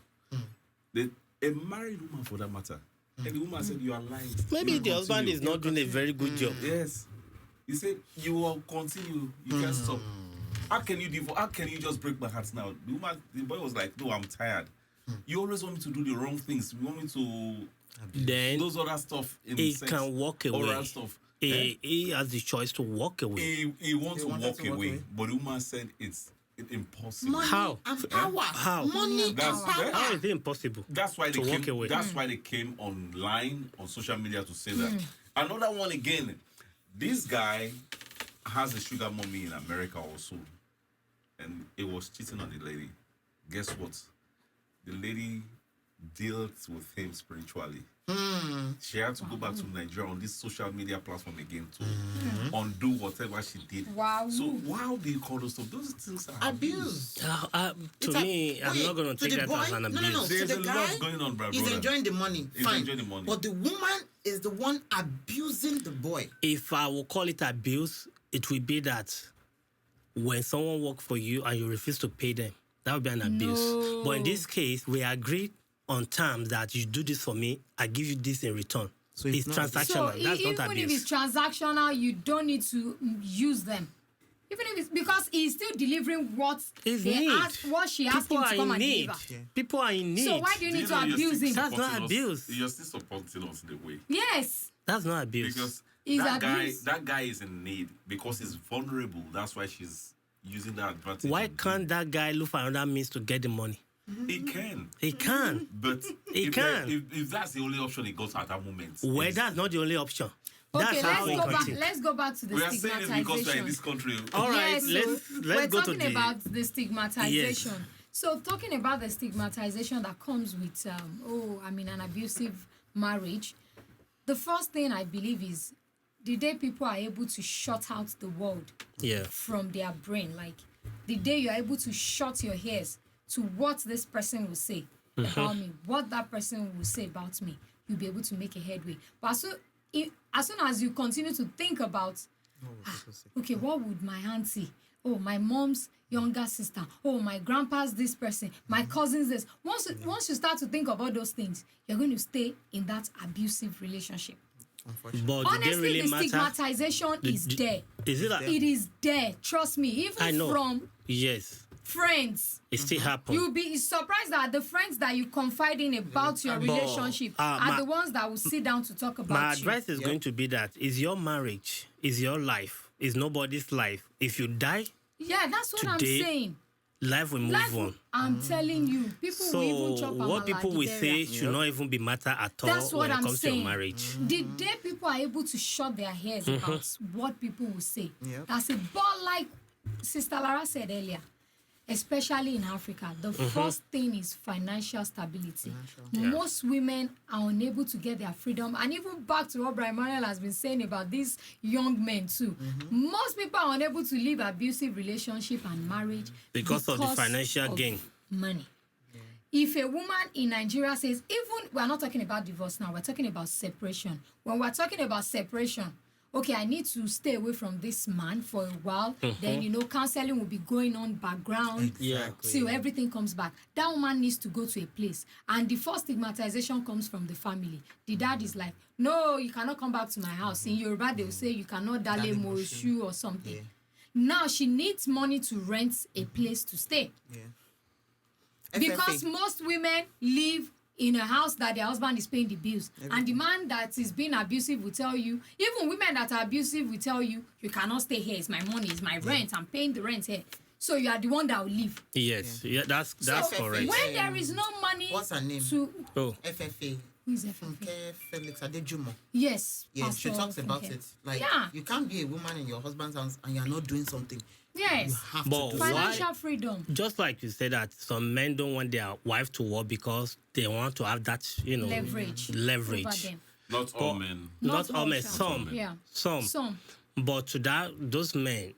A married woman, for that matter, and the woman said, "You are lying." Maybe You the husband continue. is not doing a very good job. Yes. He said, "You will continue. You can't stop. How can you divorce? How can you just break my heart now?" The boy was like, "No, I'm tired. You always want me to do the wrong things. You want me to Then those other stuff in he sex, can walk oral away. stuff." Eh? He has the choice to walk away. He wants He to wanted walk to walk away, away. but the woman said it's impossible. Money How? and power. How? Money and That's- power. How is it impossible? That's why they To walk came. away. That's why they came online on social media to say that. Another one again. This guy has a sugar mommy in America also, and it was cheating on the lady. Guess what? The lady dealt with him spiritually. She had to go back to Nigeria on this social media platform again to undo whatever she did. Wow. So how do you call those stuff? Those things are abuse. Abuse. To It's a- me, I'm wait, not going to to take the that as boy- an no, abuse. no, no. There's To a the lot guy, going on, bro. He's brother. enjoying the money. He's Fine. enjoying the money. But the woman is the one abusing the boy. If I will call it abuse, it will be that when someone work for you and you refuse to pay them, that would be an abuse. No. But in this case, we agreed on terms that you do this for me, I give you this in return. So it's it's not abuse. transactional. So That's even not if abuse. it's transactional, you don't need to use them. Even if it's because he's still delivering what It's they need. asked, what she asked People him to are come in and need. deliver. Yeah. People are in need. So why do you Do need you to know you're abuse still him? That's supporting not us- abuse. You're still supporting us in a way. Yes. That's not abuse. Because Is that abuse. guy is in need because he's vulnerable. That's why she's using that advantage. Why on him. can't that guy look for another means to get the money? He can? He can. But He if, can. if that's the only option he got at that moment, Well, it's- that's not the only option. Okay, That's how let's we go back. continue. Let's go back to the we are saying it because we are in this stigmatization. country. All right, Yes, so let's we're go to talking the. about the stigmatization. So talking about the stigmatization that comes with an abusive marriage, the first thing I believe is the day people are able to shut out the world Yeah. from their brain, like the day you're able to shut your ears to what this person will say about me, what that person will say about me, you'll be able to make a headway. But as soon as you continue to think about, okay, what would my auntie, oh, my mom's younger sister, oh, my grandpa's this person, my cousin's this. Once you start to think of all those things, you're going to stay in that abusive relationship. Unfortunately. But did they Honestly, really the matter? stigmatization is there. Is it like, It is there. Trust me. I Even know. from Yes. friends. It still happens. You'll be surprised that the friends that you confide in about your But, relationship are my- the ones that will sit down to talk about My you. advice is going to be that is your marriage, is your life, is nobody's life. If you die, Yeah, that's what Today, I'm saying. life will move Life, on. I'm telling you, people will even chop So what amala people the will area. say should not even be matter at all That's what when it I'm comes to saying. your marriage. The day people are able to shut their ears about what people will say, Yep. that's it. But like Sister Lara said earlier, especially in Africa, the first thing is financial stability. Most women are unable to get their freedom. And even back to what Brian Manuel has been saying about these young men too. Most people are unable to live abusive relationship and marriage Because of the financial gain. money. If a woman in Nigeria says, even we're not talking about divorce now, we're talking about separation. When we're talking about separation, okay, I need to stay away from this man for a while. Then, counseling will be going on background till everything comes back. That woman needs to go to a place. And the first stigmatization comes from the family. The dad is like, no, you cannot come back to my house. In Yoruba, they will say you cannot dale moshu or something. Yeah. Now she needs money to rent a place to stay. Yeah. Because FFA. most women live in a house that their husband is paying the bills. And the man that is being abusive will tell you, even women that are abusive will tell you, you cannot stay here. It's my money, it's my rent. I'm paying the rent here. So you are the one that will leave. Yes, yeah, that's So correct. when there is no money What's her name? to Oh, FFA. Who is Efefe? Funke Felix Adejumo. Yes. Yeah, she Pastor talks about Funke. it. Like, Yeah. you can't be a woman in your husband's house and you're not doing something. You Yes. have But to do why- Financial freedom. Just like you said that some men don't want their wife to work because they want to have that, Leverage. leverage. Over them. Not all men. Not all men, some. some. Yeah. Some. But to those men,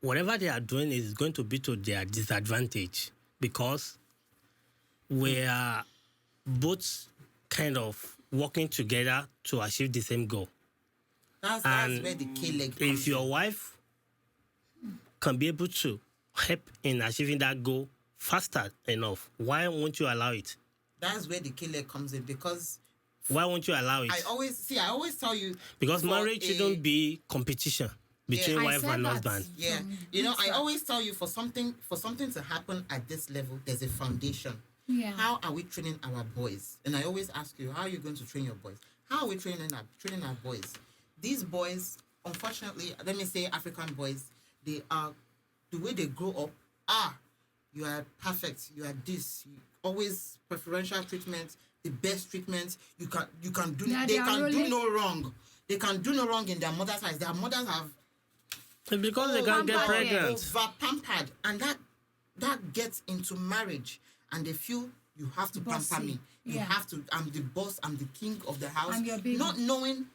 whatever they are doing is going to be to their disadvantage because we are both kind of working together to achieve the same goal. That's And where the K-leg If comes your in. wife can be able to help in achieving that goal faster enough, why won't you allow it? That's where the K-leg comes in, because Why won't you allow it? I always tell you, Because for marriage shouldn't be competition between I wife said and that. husband. yeah, From I this always tell you, for something to happen at this level, there's a foundation. Yeah. How are we training our boys? And I always ask you, how are you going to train your boys? How are we training our boys? These boys, unfortunately, let me say African boys, they are, the way they grow up, you are perfect, you are this, always preferential treatment, the best treatment. You can do, Yeah, they they are can do rolling. no wrong. They can do no wrong in their mother's eyes. Their mothers have It's because they can't get pampered them. pregnant. over pampered, and that gets into marriage, and they feel you have to pamper Bossy. me. You Yeah. have to. I'm the boss. I'm the king of the house. I'm your baby. Not knowing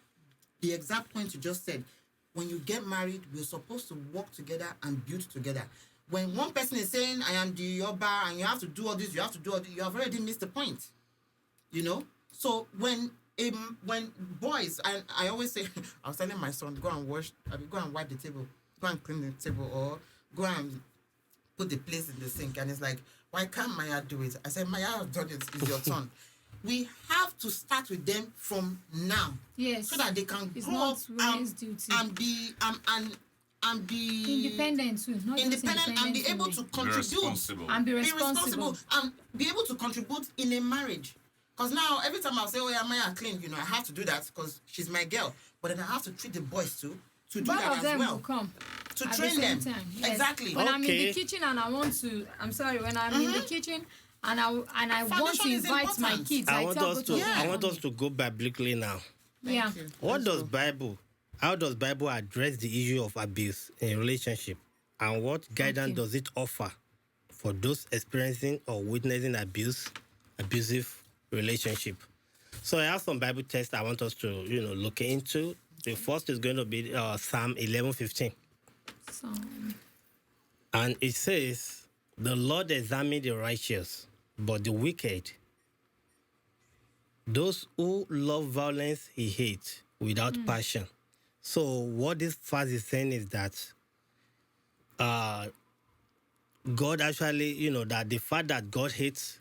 the exact point you just said. When you get married, we're supposed to work together and build together. When one person is saying, "I am the Yoba," and you have to do all this, you have to do all this, you have already missed the point. So when boys, and I always say, I was telling my son, go and wipe the table, go and clean the table, or go and put the plates in the sink. And it's like, why can't Maya do it? I said, Maya has done it. It's your turn. We have to start with them from now, Yes. so that they can It's grow not up women's duty. and be Independent too. Not just independent and be able to women. Be contribute. responsible. And be Be responsible. responsible and be able to contribute in a marriage. Because now, every time I say, oh, yeah, Maya clean, I have to do that because she's my girl. But then I have to treat the boys too, to do Both that of as them well. will come. To at train the same them. time. Yes. Exactly. When I'm in Okay. the kitchen and I want to, when I'm in the kitchen and I want to Foundation is invite my important. kids, I I want tell us both to of them. I want us to go biblically now. Yeah. Thank you. How does Bible address the issue of abuse in relationship, and what guidance Okay. does it offer for those experiencing or witnessing abusive relationship? So I have some Bible texts I want us to look into. The first is going to be Psalm 11:15, So, and it says, "The Lord examines the righteous, but the wicked, those who love violence, He hates without passion." So what this verse is saying is that God actually, that the fact that God hates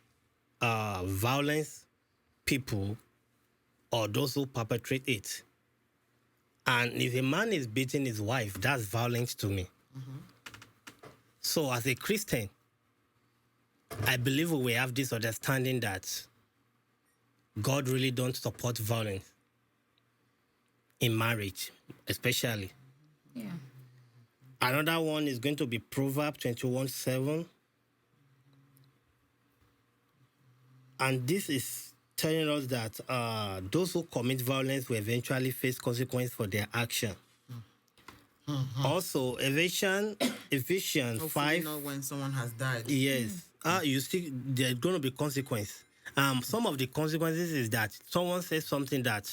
violence, people, or those who perpetrate it. And if a man is beating his wife, that's violence to me. So as a Christian, I believe we have this understanding that God really don't support violence in marriage, especially. yeah. Another one is going to be Proverbs 21:7. And this is telling us that those who commit violence will eventually face consequences for their action. Also, Ephesians Hopefully 5. not when someone has died. Yes. You see, there's going to be consequence. Some of the consequences is that someone says something that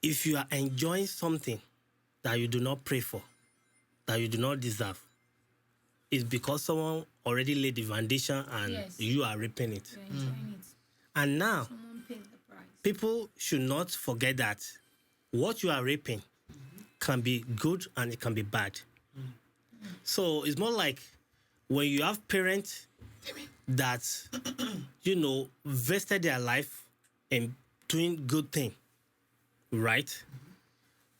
if you are enjoying something that you do not pray for, that you do not deserve, it's because someone already laid the foundation and Yes. you are reaping it. You're enjoying it. And now, Someone pays the price. people should not forget that what you are reaping can be good and it can be bad. So it's more like when you have parents that, vested their life in doing good thing, right?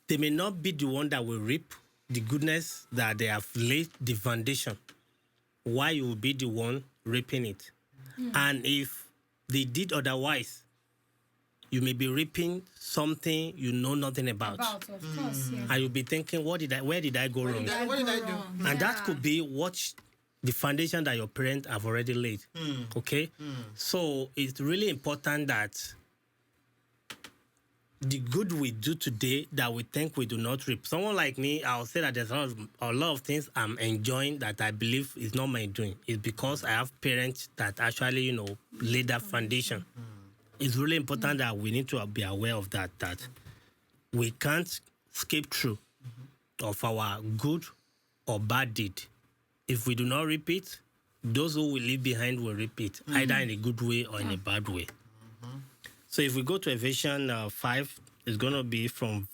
They may not be the one that will reap the goodness that they have laid the foundation. Why you will be the one reaping it? And if they did otherwise, you may be reaping something you know nothing about. Of course, yeah. And you'll be thinking, where did I go wrong? What did I do? And that could be what the foundation that your parents have already laid. Okay? So it's really important that the good we do today that we think we do not reap. Someone like me, I'll say that there's a lot of things I'm enjoying that I believe is not my doing. It's because I have parents that actually, laid that foundation. It's really important that we need to be aware of that we can't skip through of our good or bad deed. If we do not repeat, those who will leave behind will repeat, either in a good way or in a bad way. So if we go to Ephesians 5, it's going to be from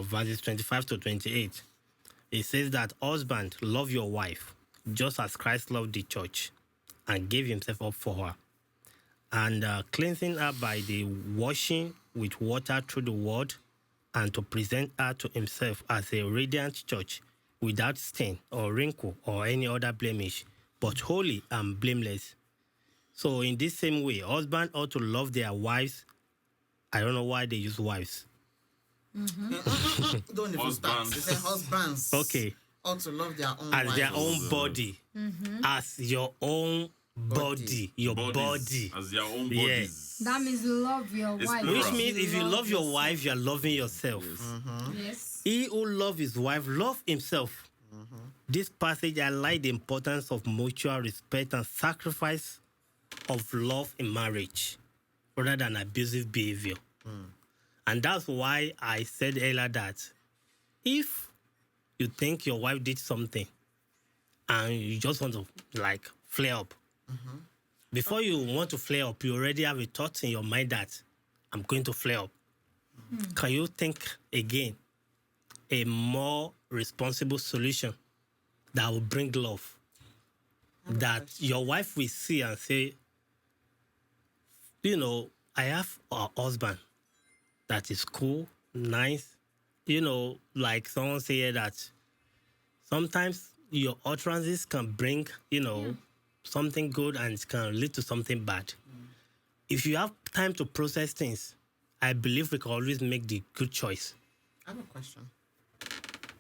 verses 25 to 28. It says that, husband, love your wife, just as Christ loved the church and gave himself up for her, and cleansing her by the washing with water through the word, and to present her to himself as a radiant church, without stain or wrinkle or any other blemish, but holy and blameless. So in this same way, husbands ought to love their wives. I don't know why they use wives. Don't even start. Husbands. They say husbands. Okay. Ought to love their own As wives. their own body. As your own body. Your body. As their own Yeah. bodies. That means love your It's wife. plural. Which means if you love your wife, you are loving yourself. Yes. He who loves his wife love himself. This passage highlights the importance of mutual respect and sacrifice of love in marriage rather than abusive behavior. And that's why I said earlier that if you think your wife did something and you just want to flare up, before you want to flare up, you already have a thought in your mind that I'm going to flare up. Can you think again a more responsible solution that will bring love? That your wife will see and say, I have a husband that is cool, nice. Like someone say that sometimes your utterances can bring, something good and it can lead to something bad. If you have time to process things, I believe we can always make the good choice. I have a question.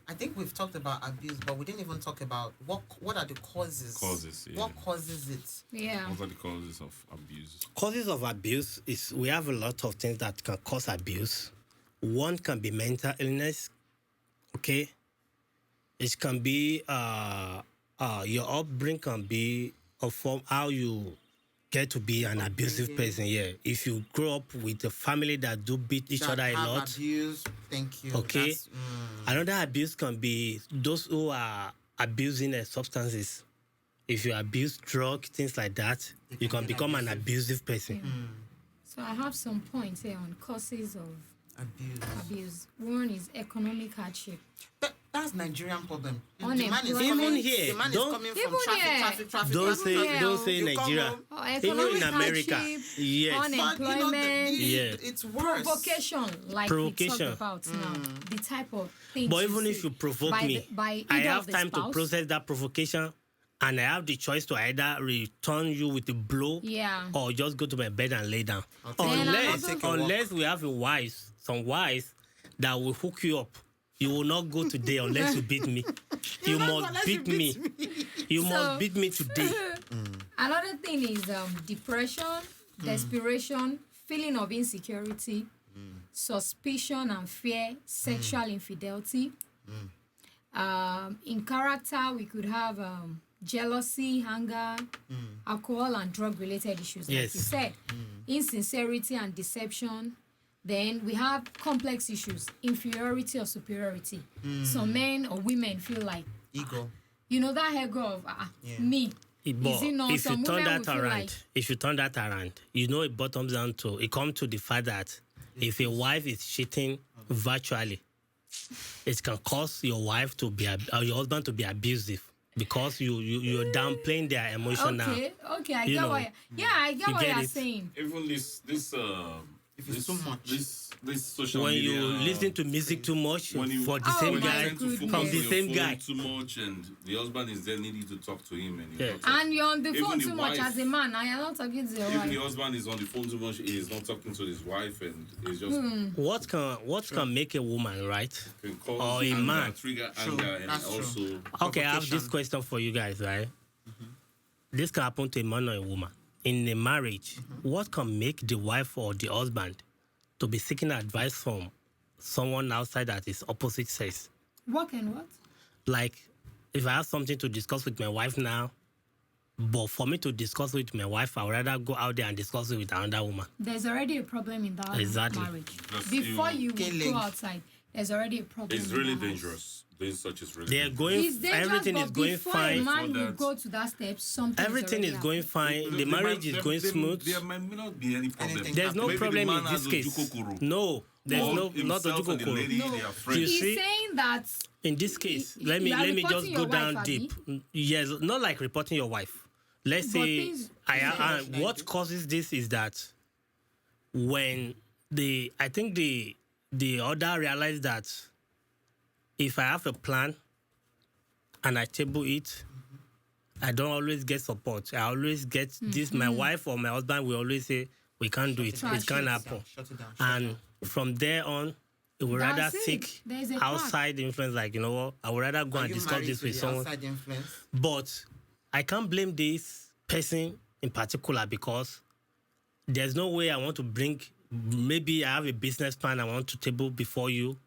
I think we've talked about abuse, but we didn't even talk about what are the causes. Causes, yeah. What causes it? Yeah. What are the causes of abuse? Causes of abuse is we have a lot of things that can cause abuse. One can be mental illness, okay? It can be your upbringing can be from how you get to be an abusive person. Yeah, if you grow up with a family that do beat each That other a have lot. abuse. Thank you. Okay. That's, Another abuse can be those who are abusing substances. If you abuse drugs, things like that, you can be become an abusive person. So I have some points here on causes of abuse. abuse. One is economic hardship. That's Nigerian problem. Unemployment. Even here, the man is don't- coming Even from here. traffic. Don't say You come Nigeria. home, Economic Even in America, hardship, yes. but, unemployment, Yeah. it's worse. provocation, like Provocation. we talked about now. The type of things. But even say if you provoke by me, by I either have of the time to spouse. process that provocation, and I have the choice to either return you with a blow Yeah. or just go to my bed and lay down. Then Unless, another- unless we have some wives that will hook you up. You will not go today unless you beat me. You must unless beat you me. beat You So- must beat me today. Another thing is depression, desperation, feeling of insecurity, suspicion and fear, sexual infidelity. In character, we could have jealousy, anger, alcohol and drug-related issues, like Yes. you said, insincerity and deception. Then we have complex issues, inferiority or superiority. Some men or women feel like, Ego. that ego of me. But Is it not? if you Some turn women that will feel around, like- it bottoms down to it comes to the fact that if a wife is cheating virtually, it can cause your wife to be your husband to be abusive because you're downplaying their emotion now. Okay, I You get know. what. I get You what get you're it. saying. Even this If it's too much. This social When media. you listen to music too much when you for the Oh same my guy, tend to focus goodness. from on the your same phone guy. too much, and the husband is there needing to talk to him, and Yeah. And you're on the Even phone the too much wife- as a man. I am not talking to your If the wife. husband is on the phone too much, he is not talking to his wife, and it's just What can make a woman right? can cause Or a anger, man. trigger True, anger, and that's true. also Okay, I have this Provocation. question for you guys, right? this can happen to a man or a woman. In a marriage, what can make the wife or the husband to be seeking advice from someone outside that is opposite sex? What and what? Like, if I have something to discuss with my wife now, but for me to discuss with my wife, I would rather go out there and discuss it with another woman. There's already a problem in that Exactly. marriage. Because Before you would Killing. go outside, there's already a problem. It's in really that house. dangerous. Doing such is really They're dangerous. going, It's dangerous, everything but is going before fine. a man For will that. go to that step, something Everything is going fine. The marriage is going smooth. There might not be any problem. Anything There's no Maybe the problem man in has this case. ojukokoro. No, there's Or no not himself and the ojukokoro. lady, No. they are You friends. He's see? saying that In this case, You- let you are me just reporting go your down wife, deep. Yes, not like reporting your wife. Let's But say things- what causes this is that when I think the other realized that if I have a plan and I table it, I don't always get support. I always get this. My wife or my husband will always say, "We can't do it. down. It can't happen." Shut it down. And from there on, it would That's rather it. seek There's a crack. outside influence. Like, you know what? I would rather go Are and you discuss married this to with the someone. outside influence? But I can't blame this person in particular because there's no way I want to bring. Maybe I have a business plan I want to table before you.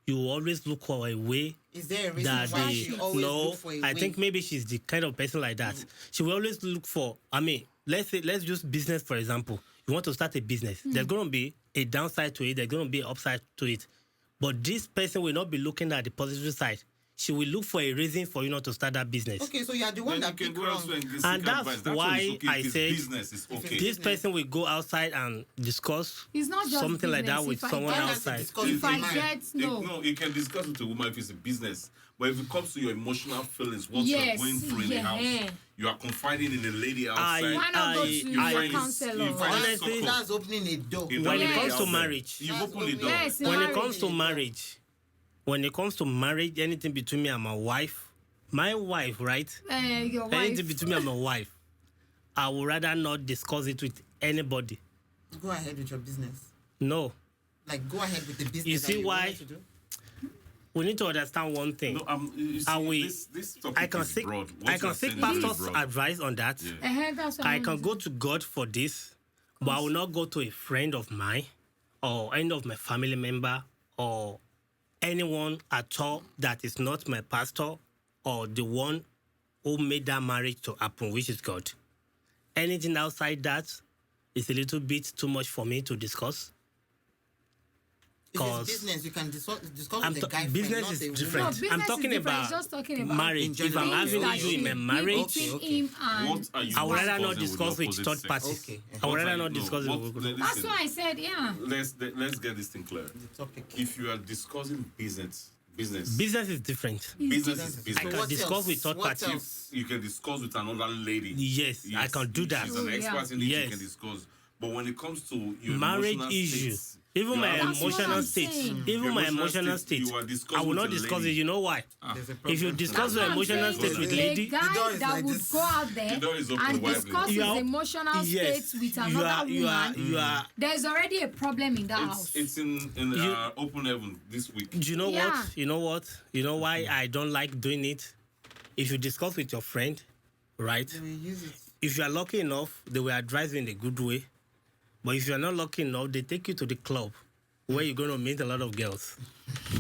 You always look for a way Is there a reason that why they she always no. look for a I way? think maybe she's the kind of person like that. She will always look for. I mean, let's use business for example. You want to start a business. There's going to be a downside to it. There's going to be an upside to it. But this person will not be looking at the positive side. She will look for a reason for you not to start that business. Okay, so you are the one Then you that can pick go wrong. elsewhere and get And seek that's advice. That why one is okay. I If it's said business is okay. This person will go outside and discuss it's not just something like that business. with If I someone get- outside. Discuss If with I the man. get no, You can discuss with a woman if it's a business. But if it comes to your emotional feelings, what Yes, you're going through in the yeah. house, you are confiding in a lady outside. why not go to you your find counselor? you find Honestly, support. That's opening a door. In When that it lady comes to out there. marriage, You've opened the door. Yes, when it marriage. comes to marriage, anything between me and my wife, right? Your wife. Anything between me and my wife, I would rather not discuss it with anybody. Go ahead with your business. No. Like, go ahead with the business. You see that why? wanted to do. We need to understand one thing. No, you see, And we- this topic I can is seek broad. What I you can are seek saying is really pastor's broad. advice on that. Yeah. That's what I I'm can go saying. to God for this, but I will not go to a friend of mine or any of my family member or anyone at all that is not my pastor or the one who made that marriage to happen, which is God. Anything outside that is a little bit too much for me to discuss. If Cause it's business, you can discuss I'm with the guy business friend, is not a different. No, woman. business I'm is talking different. about It's just talking about marriage. in If I'm general. having that issue in should my be marriage, between Okay. him and What are you I would rather not discussing discuss with opposite third sex? parties. Okay. I would What rather are not you- discuss what- it with listen, that's why I said, yeah. Let's get this thing clear. The topic. If you are discussing business, Business is different. business is So I business. can what discuss else? with third What parties. else? You can discuss with another lady. Yes, I can do that. She's an Oh, yeah. expert in it. Yes. You can discuss. But when it comes to your Marriage emotional issue. states, Even you my have- That's what emotional I'm state. saying. Even Your my emotional emotional state, state. you are discussing I will not with a discuss it. lady. You know why? There's a If problem. you discuss That's your what I'm emotional saying. state with The lady, A guy door is that like would this. go out there The door is open and widely. discuss You his are- emotional yes, state with you another are, woman, you are. there's already a problem in that house. It's in You- open heaven this week. You know Yeah. what? You know what? You know why I don't like doing it? If you discuss with your friend, right? They will use it. If you are lucky enough, they will advise you in a good way. But if you are not lucky enough, they take you to the club where you're going to meet a lot of girls.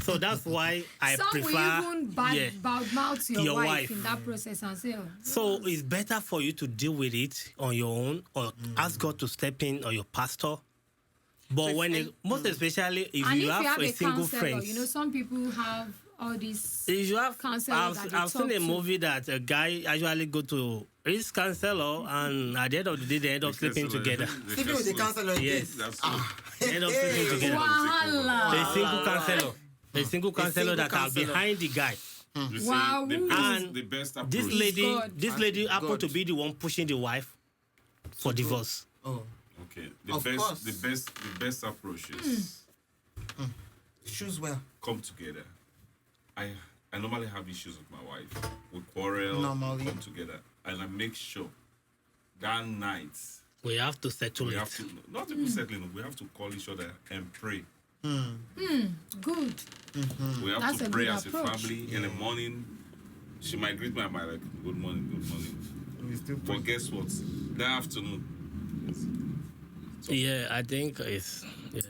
So that's why I Some prefer. will even badmouth your, Your wife, wife. in that process and say, oh, So it's better for you to deal with it on your own or ask God to step in or your pastor. But So when if it, most especially if and you if have you a have a single counselor, friend, you know, some people have all these. if you have, counselor that they I've seen talk a to. movie that a guy actually go to his counselor and at the end of the day they end up sleeping together. Sleeping with the counselor again. Yes. That's They end up sleeping together. Wahala. A single counselor. A single counselor that are counselor. behind the guy. You see, Wow. the best, And the best approach. This lady, God. happened to God. be the one pushing the wife for divorce. Oh, Okay, Of course. the best approach is choose well. come together. I normally have issues with my wife. We quarrel, Normally. come together, and I make sure that night We have to settle we it. have to not even settling. We have to call each other and pray. Good. We have That's to a pray good as approach. a family in the morning. She might greet me. I might like, good morning, good morning. We still But guess what? That afternoon, Yeah, I think it's yeah.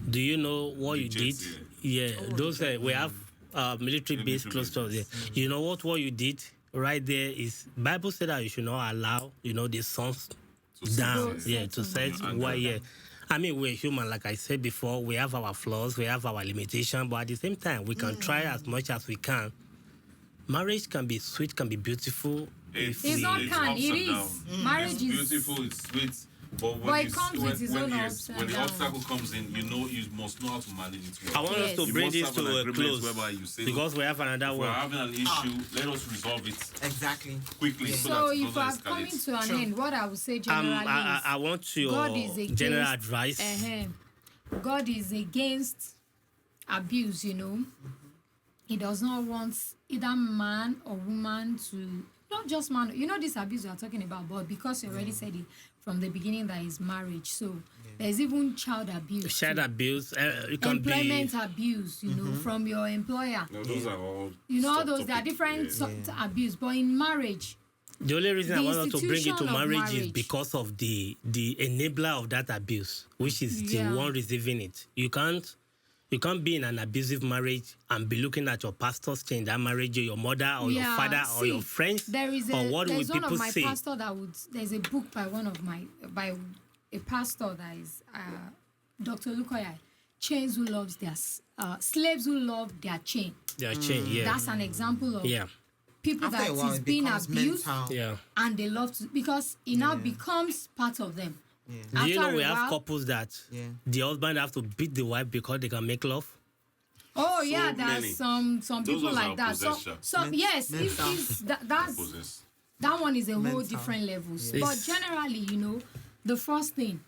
Do you know what you did? Jets, Yeah, those we have military base Military close to us. bases. Yeah. You know what you did right there is Bible said that you should not allow the sons To down. set, Yeah, to set your anger why yeah. down. I mean, we're human, like I said before. We have our flaws, we have our limitation, but at the same time, we can try as much as we can. Marriage can be sweet, can be beautiful. It's, It's not it's can, ups it and is. downs. Marriage It's is beautiful, it's sweet. But when, But it you, comes when, with its when, own yes, ups and when the downs. obstacle comes in, you must know how to manage it well. I want us Yes. to You bring must this have an to a agreement close whereby you say, because we have another if we're one. having an issue, let us resolve it Exactly. quickly so, So that it if doesn't I'm coming escalate. to an Sure. end, what I would say generally I is want your God is against general advice. God is against abuse, He does not want either man or woman to, not just man, this abuse we are talking about, but because you already said it from the beginning that is marriage. So there's even child abuse. Child too. abuse, it can Employment be. abuse, from your employer. No, those are all All those, there are subtopic. different Yeah. abuse. But in marriage, The only reason I the want us to bring it to institution of marriage is marriage. because of the enabler of that abuse, which is Yeah. the one receiving it. You can't be in an abusive marriage and be looking at your pastors change that marriage, or your mother, or your father, or your friends, There is or what will there's one people of my say? pastor that there's a book by a pastor that is Dr. Lukoya, Chains Who Loves Their Slaves Who Love Their Chain. Their change, yeah, That's an example of yeah, people After that a while, is it being becomes abused mental. yeah. and they love to, because it now becomes part of them. Do you know After we a have while- couples that Yeah. the husband have to beat the wife because they can make love? Oh yeah, many. there's some Those people ones are like that. So possession. yes, Mental. that's Possess. that one is a whole Mental. different levels. Yeah. But It's- generally, the first thing,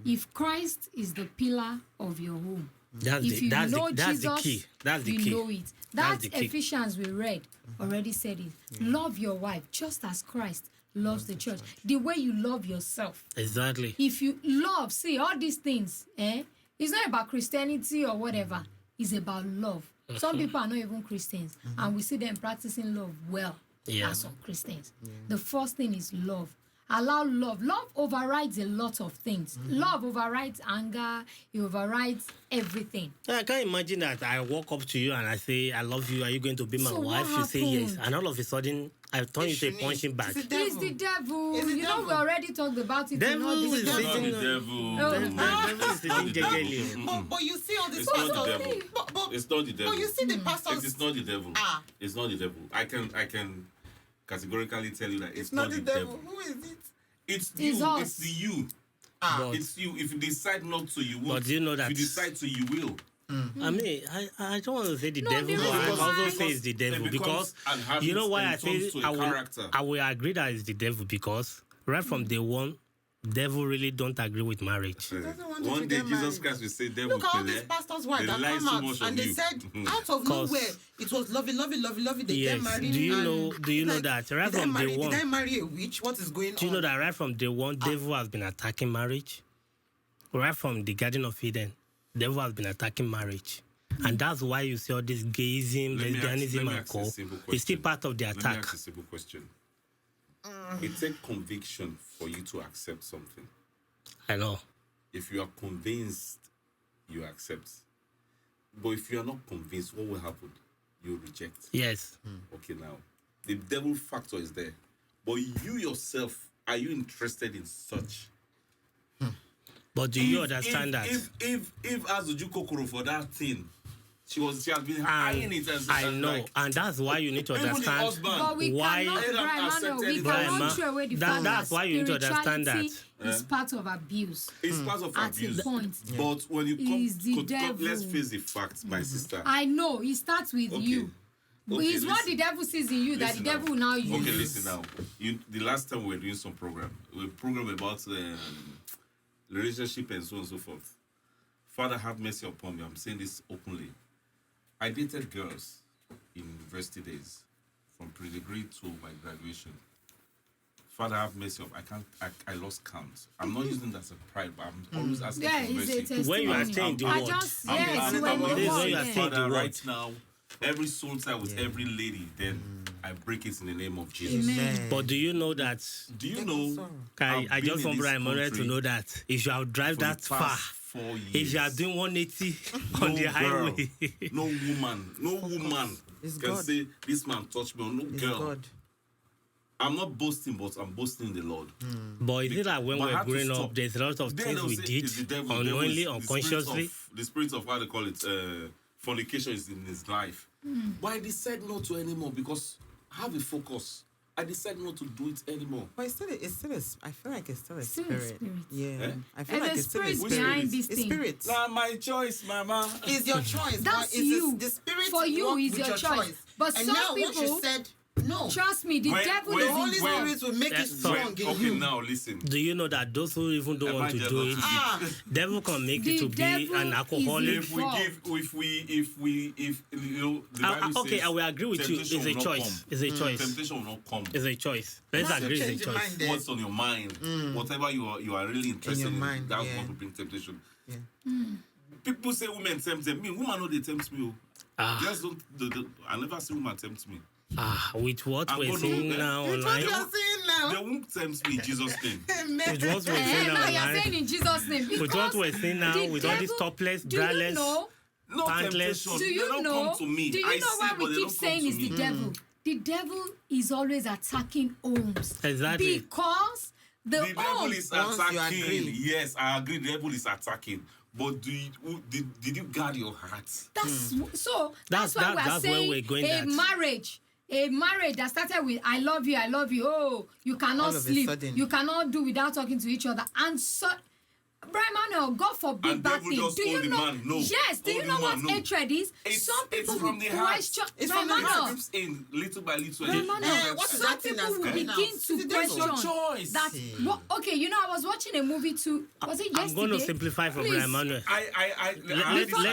if Christ is the pillar of your home, That's if you that's know that's Jesus, the key. That's the you key. know it. That's That the key. Ephesians we read already said it. Love your wife just as Christ loves the church. The way you love yourself. Exactly. If you love, see all these things, it's not about Christianity or whatever. It's about love. Some people are not even Christians, and we see them practicing love well Yeah. as some Christians. The first thing is love. Allow love. Love overrides a lot of things. Love overrides anger. It overrides everything. I can't imagine that I walk up to you and I say, I love you. Are you going to be my So what wife? You say yes. happened? And all of a sudden, I turn you to a Shouldn't punching it? bag. It's a It's the devil. It's the We devil. already talked about it. Devil in all is this It's not sitting the on- devil. Devil is sitting jejely. But you see all these It's not the pastors. devil. But It's not the devil. you see the pastors. It is not the devil. Ah. It's not the devil. I can categorically tell you that It's not the devil. Who is it? It's It's you. us. It's the you. But, It's you. If you decide not to, you won't. But you know that- If you decide to, you will. I mean, I don't want to say the No, devil, the but I reason also why- say it's the devil It becomes because an habit you know why and I it say turns to a character. I will agree that it's the devil because right from day one, devil really don't agree with marriage. doesn't want you One to day get Jesus married. Christ will say, "Devil, Look at all Pele, these pastors' wives they that lie come so out much and on they you." said out of 'Cause- nowhere it was lovey. They Yes. get married. Do you and know- do you I'm know that right did I from day marry- one- Did I marry a witch? What is going on? Do you know that right from day one, devil has been attacking marriage? Right from the Garden of Eden, devil has been attacking marriage. And that's why you see all this gayism, Let me lesbianism, and ask you a co. simple It's still question. part of the Let me attack. ask a simple question. It takes conviction for you to accept something. I know. If you are convinced, you accept. But if you are not convinced, what will happen? You reject. Yes. Okay, now the devil factor is there, but you yourself, are you interested in such? But do you understand that? If Azuju Kokoro for that thing, she has been eyeing it as I know, and that's why you need to even the understand. husband. But we Why- cannot, Adam Brian, accepted we it. cannot Brian, throw away the that- fact that's that why you need to understand spirituality that. is part of abuse. It's part of At abuse. a point. But when you Is the come, devil. let's face the facts, my sister. I know it starts with Okay. you. But Okay, it's what listen. the devil sees in you that the Listen devil now. now uses. Okay, listen now. The last time we were doing some program, about relationship and so on and so forth. Father, have mercy upon me. I'm saying this openly. I dated girls in university days, from pre-degree to my graduation. Father, have mercy upon I lost count. I'm not using that as a pride, but I'm always asking Yeah, for it's a mercy. testimony. When you are saying the I word. just I'm yes, asking when for you This is walk, when you are yeah. saying the Father, word. right now, every soul tie with every lady, then I break it in the name of Jesus. Amen. But do you know that? Do you know? I I've just been want in this Brian Emmanuel to country know that if you have drive for the that far, past 4 years. if you are doing 180 on the girl, highway, no woman It's can God. say this man touched me. Or no It's girl. God. I'm not boasting, but I'm boasting in the Lord. but is it like when But I we're had to growing up, stop. there's a lot of Then things they'll we say did it's the devil. unknowingly, The unconsciously. the spirit of how they call it, fornication is in his life. But I decide not to anymore because I have a focus. I decide not to do it anymore. But it's still I feel like it's still a Still a spirit. spirit. Yeah. Eh? I feel There's like a it's still a spirit spirit. behind this It's thing. spirit. Nah, my choice, mama. It's your choice. That's but it's you. The spirit For you work is with your choice. But and some now once you people- said no, Trust me, the When- devil when- is the Holy involved. Spirit will make it so- strong in Okay, you. now listen. Do you know that those who even don't want to Imagine do not it, to Ah, devil can make The you to be devil an is alcoholic? If we give, if you know, the Ah, Bible okay, says I will agree with you. It's temptation a will not choice. come. It's a choice. Temptation will not come. It's a choice. Let's Once you agree change it's a your choice. mind, then What's on your mind, whatever you are really interested your in, mind, that's yeah. what will bring temptation. Yeah. People say women tempt them. Me, woman know they tempt me. Ah. Just don't. I never see woman tempt me. With what I'm we're gonna- seeing eh? now It's what online, you are saying now. They won't tempt me in Jesus' name. with what we're Eh, seeing now now you're online, saying in Jesus' name. with what because we're seeing now, the with all these devil- topless, Do you braless, know? No Pantless. temptation. Do They you don't know? come to me. Do you I know see, what but we they keep don't come saying to is me. the devil? The devil is always attacking homes. Exactly. Because the The devil home. is Once you attacking. agree. Yes, I agree. The devil is attacking. But did you guard your heart? That's so. That's- That's why we're that's where saying we're going a at. marriage. A marriage that started with "I love you, I love you." Oh, you All cannot of a sleep. sudden. You cannot do without talking to each other. And so, Brian Manuel, God forbid And bad devil things. just Do you hold the know? man, no. Yes. Do you Hold know the what man, no. hatred is? It's- Some it's people from will the heart. question. It's Brian from the It Manuel. creeps in little by little. Brian and Manuel, what is some that thing people that's will coming begin out? to It's the devil. question It's your choice. that. What, okay, you know, I was watching a movie too. Was it yesterday? I'm going to simplify for Please. Brian Manuel.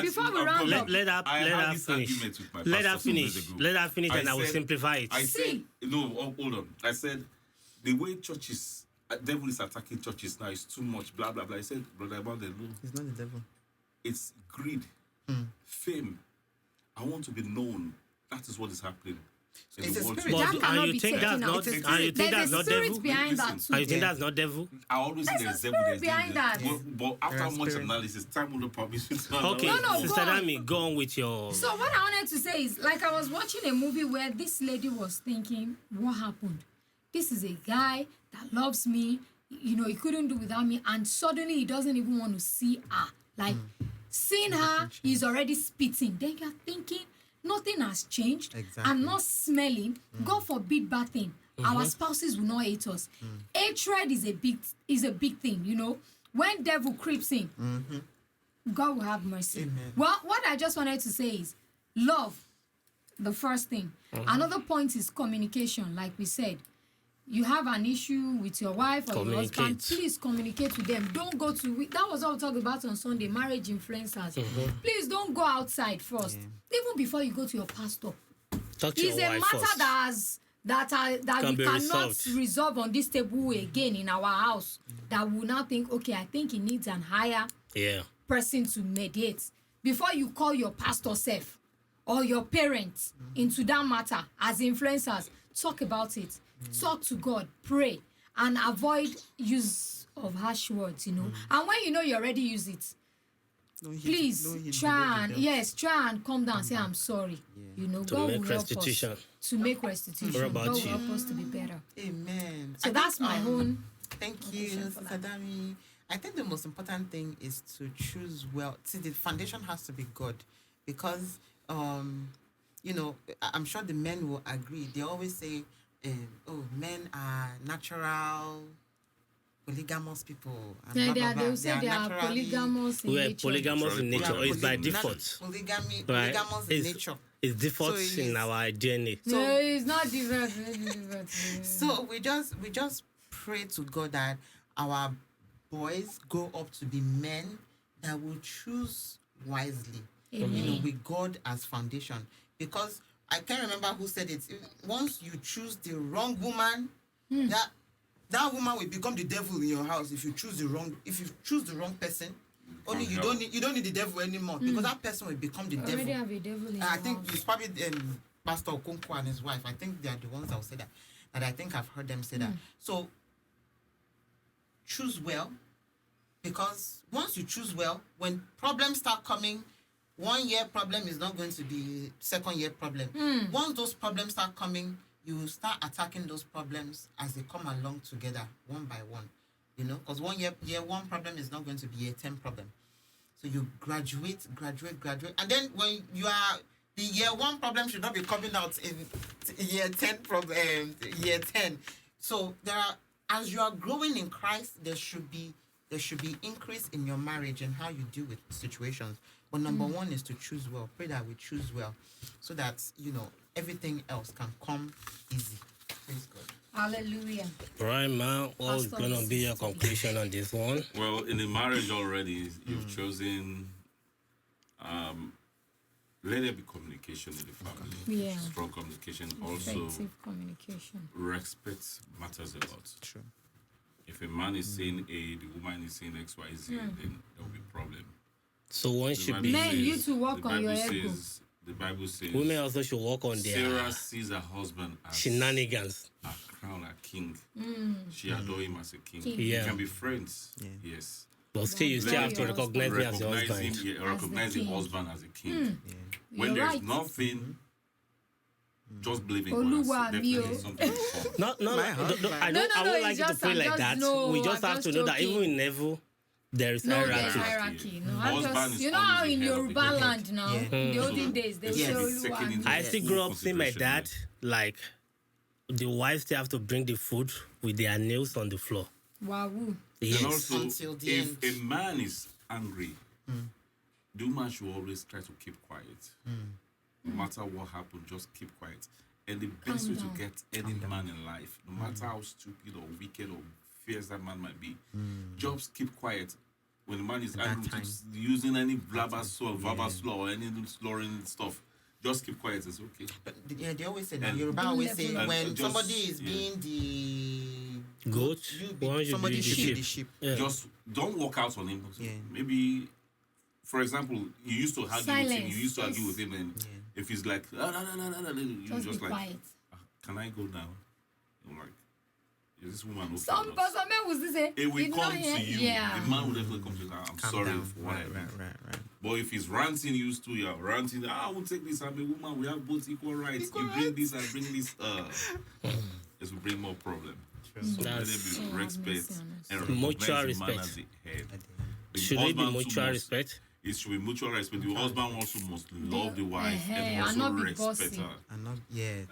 Before we round up. Let her I had this finish. argument with my Let her pastor some days finish. ago. Let her finish, and I will said- simplify it. I said, See. no, hold on. I said, the way churches, devil is attacking churches now is too much, blah, blah, blah. I said, Brother Abandon, no, It's not the devil. it's greed, fame. I want to be known. That is what is happening. In It's the a world spirit. today. That cannot and you be think taken that's out. not, It's a and you think There's that's a not spirit devil? behind that Listen. too. And you think Yeah. that's not devil? I always say There's a there's spirit devil, there's behind devil. that. But after There's a much spirit. analysis, time will not permit me to Okay, No, no, Sister go on. Dami, go on with your. So what I wanted to say is, like, I was watching a movie where this lady was thinking, what happened? This is a guy that loves me. You know, he couldn't do without me, and suddenly he doesn't even want to see her. Like, seeing her, he's already spitting. Then you're thinking, nothing has changed. Exactly. I'm not smelling. God forbid bad thing. Our spouses will not hate us. Hatred is a big thing, you know. When devil creeps in, God will have mercy. Amen. Well, what I just wanted to say is love, the first thing. Another point is communication, like we said. You have an issue with your wife or your husband, Communicate. please communicate with them. Don't go to, that was what we talked about on Sunday, marriage influencers. Please don't go outside first. Even before you go to your pastor. Talk to It's your a wife matter first. that Can we be cannot resolved. resolve on this table again in our house. That we will now think, okay, I think he needs an higher Yeah. person to mediate. Before you call your pastor self or your parents into that matter as influencers, talk about it. Talk to God, pray, and avoid use of harsh words, you know. And when you know you already use it, No hit- please no hit try below and the try and come down and say I'm sorry. You know, To God make will help restitution. us to make restitution. What about God will you? help us to be better. devil. Amen. So I that's think, my own. Thank you, conclusion for Sister Dami. I think the most important thing is to choose well. See, the foundation has to be good, because you know, I'm sure the men will agree. They always say, "Oh, men are natural polygamous people." And Yeah, blah, they blah, are. blah. They will say they are naturally- polygamous in We're nature. polygamous in They nature. are It's by Nat- default. Polygamy, Right? polygamous in nature. It's default So it in is- our DNA. No, it's not different. It's different. So we just pray to God that our boys grow up to be men that will choose wisely. You know, with God as foundation. Because I can't remember who said it. Once you choose the wrong woman, that woman will become the devil in your house if you choose the wrong person. only you don't need the devil anymore because that person will become the You already devil. have a devil in I your think house. it's probably Pastor Okonkwo and his wife. I think they are the ones that will say that. And I think I've heard them say that. So choose well, because once you choose well, when problems start coming, 1 year problem is not going to be second year problem. Once those problems start coming, you will start attacking those problems as they come along together, one by one. You know, because year one problem is not going to be year 10 problem. So you graduate, and then when you are the year one problem should not be coming out in year 10 problem, year 10. So there are, as you are growing in Christ, there should be increase in your marriage and how you deal with situations. But number one is to choose well. Pray that we choose well, so that everything else can come easy. Praise God. Hallelujah. Right, man. What's Pastor, going to be your conclusion on this one? Well, in the marriage already, you've chosen. Let there be communication in the family. Yeah. Strong communication. Also, Effective communication. respect matters a lot. True. If a man is saying A, the woman is saying X, Y, Z, then there will be a problem. So one The should Bible be. Men, you to work the on your Bible ego. says, the Bible says, Women also should work on their Sarah sees her husband as shenanigans. a crown, a king. She adore him as a king. King. You Yeah. can be friends. Yes. But still, you still have to Your recognize me as your Recognize him, husband. recognize the king. husband as a king. When You're there's right. nothing, just believe in Oluwa God. mi o. Definitely something will come. No, I No, won't like it's you to just- pray I'm like just- that. no, We just I'm have to just know that joking. even in level, there is No, there's hierarchy. hierarchy. No, I'm Husband just, is you know how always in the head of the Yoruba household. land now, Yeah. in the olden days, they Yes. say It's taken Oluwa into mi. I still full grew up seeing my consideration, dad, like, the wives still have to bring the food with their nails on the floor. Wahoo. Yes. And also, Until the if end. a man is angry, the woman should always try to keep quiet. No matter what happens, just keep quiet. And the best way down. to get any man in life, no matter how stupid or wicked or fierce that man might be, just keep quiet. When the man is At angry, that just using any verbal slur or any slurring stuff, just keep quiet. It's okay. But yeah, they always say that. And- Yoruba always say And when just- somebody is yeah. being the Goat, be one should somebody be the should be sheep. the sheep. Yeah. Just don't walk out on him. Yeah. Maybe, for example, you used to argue with him. Silence, You used to argue yes. with him, and if he's like, you Just just be like, quiet. can I go now? I'm like, is this woman okay? Some or not? men will say, It will "Did come not to hear-" you. Yeah. The man will definitely come to you. I'm Calm sorry down. for what I did. Right. But if he's ranting, used to you're ranting. I will take this. I'm a woman. We have both equal rights. Equal you bring rights. this, I bring this. This will bring more problem. So let That's- there be Oh, respect mercy on us. and Mutual recognize the man respect. as the head. The Should it be husband too mutual must- respect? It should be mutual respect. The husband also must love the wife and and also not be respect bossy. her And not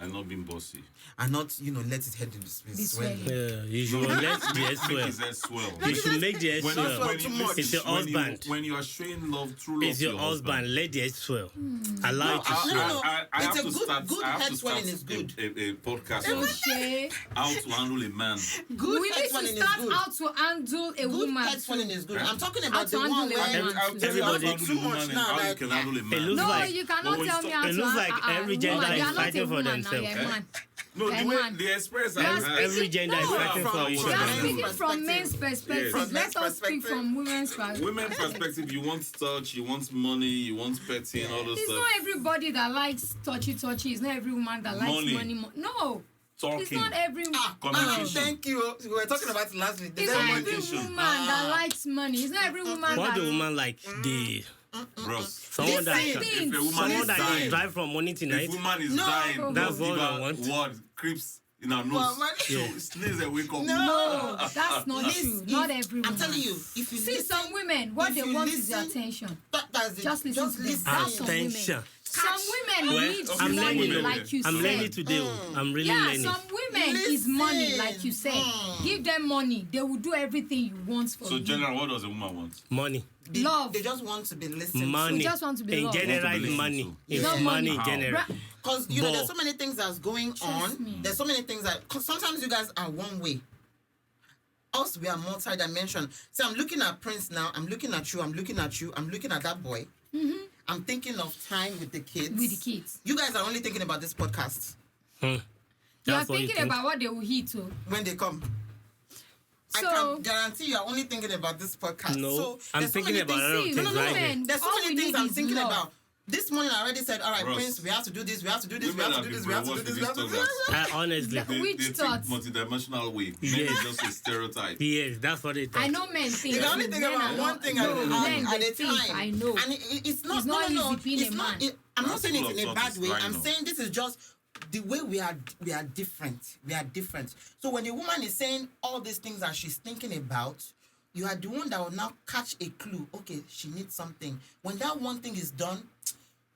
and not being bossy. and not let his head be swelling. swelling. Yeah, you should let the head Make swell. his head swell. You should make the head When, swell. when you, Too much. It's your when you- husband. when you are showing love, true love It's to your husband. Let the head swell. Allow it to No, swell. no. I It's have a to good- start. good I have head to swelling start is good. a podcast on Okay. how to handle a man. Good We head need to swelling is start good. how to handle a Good woman. head swelling is good. Huh? I'm talking How about to the handle one a where woman. I'll tell you how to Everybody- handle too a much woman and now, how you like- can handle a It man. looks No, like- you cannot But we tell me stop- how it to looks like every gender woman. is You are not fighting a for woman now, themselves. you're a man. No, the Hey, way man. the experience You are I've had. Every gender is No. fighting for From- each We are other. men's speaking from perspective. men's perspective. Yes. From Let men's us speak perspective. from women's perspective. Women's perspective, you want touch, you want money, you want petting, all those It's stuff. not everybody that likes touchy. It's not every woman that likes Money. money. No. It's Talking. not every Communication. Thank you. We were talking about it last week. It's not every Communication. woman that likes money. It's not every woman What that the woman like? The Bros. someone that Different can, things. If a woman someone is that can dying, drive from morning to night. if woman is No. dying, That's don't what give I her want. What creeps in her nose. Well, man- Yeah. Sneeze and wake up. No, that's not true. If- Not every woman. I'm telling you, if you See, listen, some women, what if they you want is your listen- attention. that's it. Just listen to them. That's some women. Attention. Some women Well, need I'm money, learning. like you I'm said. learning today. I'm really Yeah, learning. some women is money, like you said. Mm. Give them money, they will do everything you want for So, you. general, what does a woman want? Money, Love. They just want to be listened money. We just want to be in loved. general, Want to be it's listened money. to. It's Not money in money. general. Bra- Because But- there's so many things that's going on. me. There's so many things that. Because sometimes you guys are one way. Us, we are multi-dimensional. See, I'm looking at Prince now. I'm looking at you. I'm looking at you. I'm looking at that boy. I'm thinking of time with the kids. With the kids. You guys are only thinking about this podcast You are That's what you thinking think. about what they will eat too. when they come. I So- can guarantee you are only thinking about this podcast. No, so I'm there's so thinking many about things- a lot of See, things right women, here. There's so all many we things need I'm is thinking love. about. This morning I already said, all right, Ross. Prince, we have to do this, we have to do this, we Women have to are do this, the we have to do brainwashed this, in we have to this do talk this. Honestly, Which they thought? think multidimensional way. Men Yes. is just a stereotype. yes, that's what they thought. I know men think. You can only think men about are one not- thing no, at men, a they think, time. I know. And it's not, It's not no, easy being it's a not, man. I'm not That saying it school in a of bad thought way. is I'm lying saying this is just the way we are different. We are different. So when a woman is saying all these things that she's thinking about, you are the one that will now catch a clue. Okay, she needs something. When that one thing is done,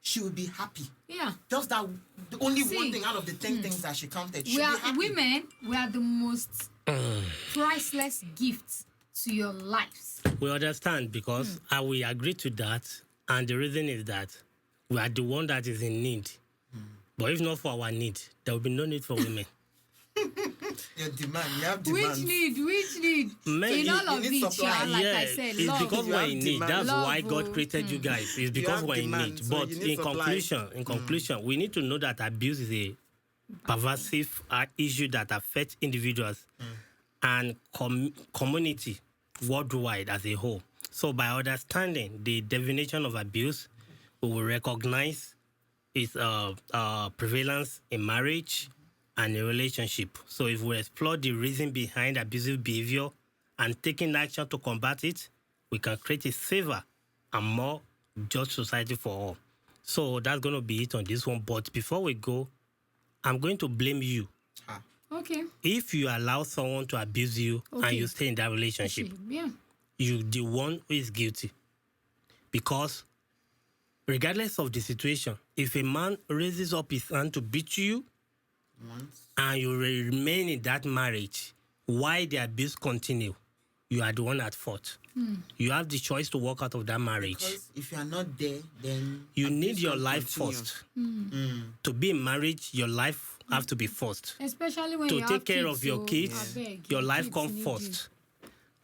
she will be happy. Yeah. Just that the only See, one thing out of the 10 things that she counted. She'll We be are happy. women. We are the most priceless gifts to your lives. We understand because I will agree to that, and the reason is that we are the one that is in need. But if not for our need, there will be no need for women. Your demand. You have Which demands. need? Men, In you- all of you need it, supply. yeah, like I Yes, said, it's love. because You we're have in need. demand. That's Love, why God oh, created you guys. It's because have we're in demand, need. so But you need in supply. conclusion, we need to know that abuse is a pervasive issue that affects individuals and community worldwide as a whole. So by understanding the definition of abuse, we will recognize its prevalence in marriage and in relationship. So if we explore the reason behind abusive behavior and taking action to combat it, we can create a safer and more just society for all. So that's going to be it on this one. But before we go, I'm going to blame you. Okay. If you allow someone to abuse you and Okay. you stay in that relationship, Yeah. you the one who is guilty. Because regardless of the situation, if a man raises up his hand to beat you and you remain in that marriage, why the abuse continue, you are the one at fault. You have the choice to walk out of that marriage. Because if you are not there, then You abuse need your can life continue. first. To be in marriage, your life have to be first. Especially when To you take have care kids, of your so kids, abeg, your life kids come need first.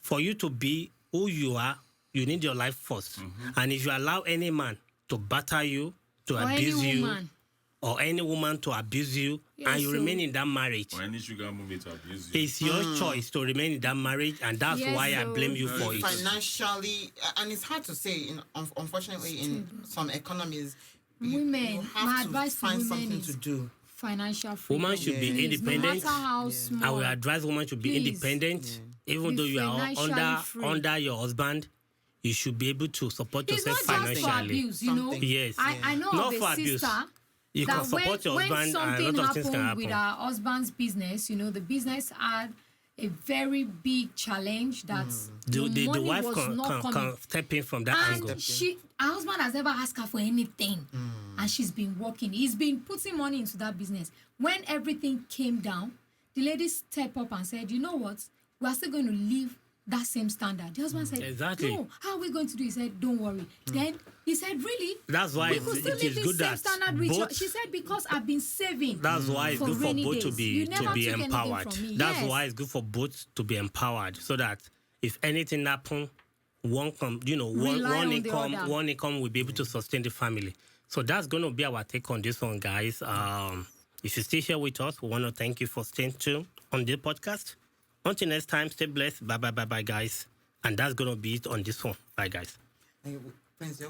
For you to be who you are, you need your life 1st. And if you allow any man to batter you, to You. Or any abuse you, woman. or any woman to abuse you, Yeah, and you so- remain in that marriage, Or any sugar movie to abuse you. it's your choice to remain in that marriage, and that's Yes, why I so- blame you for it. Financially, and it's hard to say. Unfortunately, in some economies, Women, you my have to advice to find women something is to do. financial freedom. Woman should be Yeah. independent. No matter how I small. will advise women to be Please. independent, even Be though you are financially free. under your husband. You should be able to support It's yourself not just for financially. abuse, you know. Something. Yes. I know Not of for a abuse. sister You can that support your when husband, and something a lot of things can happened with happen. her husband's business, you know, the business had a very big challenge that The money wife was can, not can, coming. can step in from that angle. And her husband has never asked her for anything, and she's been working. He's been putting money into that business. When everything came down, the lady stepped up and said, "You know what? We are still going to leave that same standard." The husband said, Exactly. "No, how are we going to do?" He said, "Don't worry." Then he said, "Really? That's why we could still it leave is this good same that standard with you." both. She said, "Because I've been saving." That's why it's for good for rainy both to days. be You never took anything empowered. from me. That's Yes. why it's good for both to be empowered, so that if anything happen, one Rely on the other. one income will be able to sustain the family. So that's going to be our take on this one, guys. If you're still here with us, we want to thank you for staying tuned on the podcast. Until next time, stay blessed. Bye, guys. And that's going to be it on this one. Bye, guys. Prince,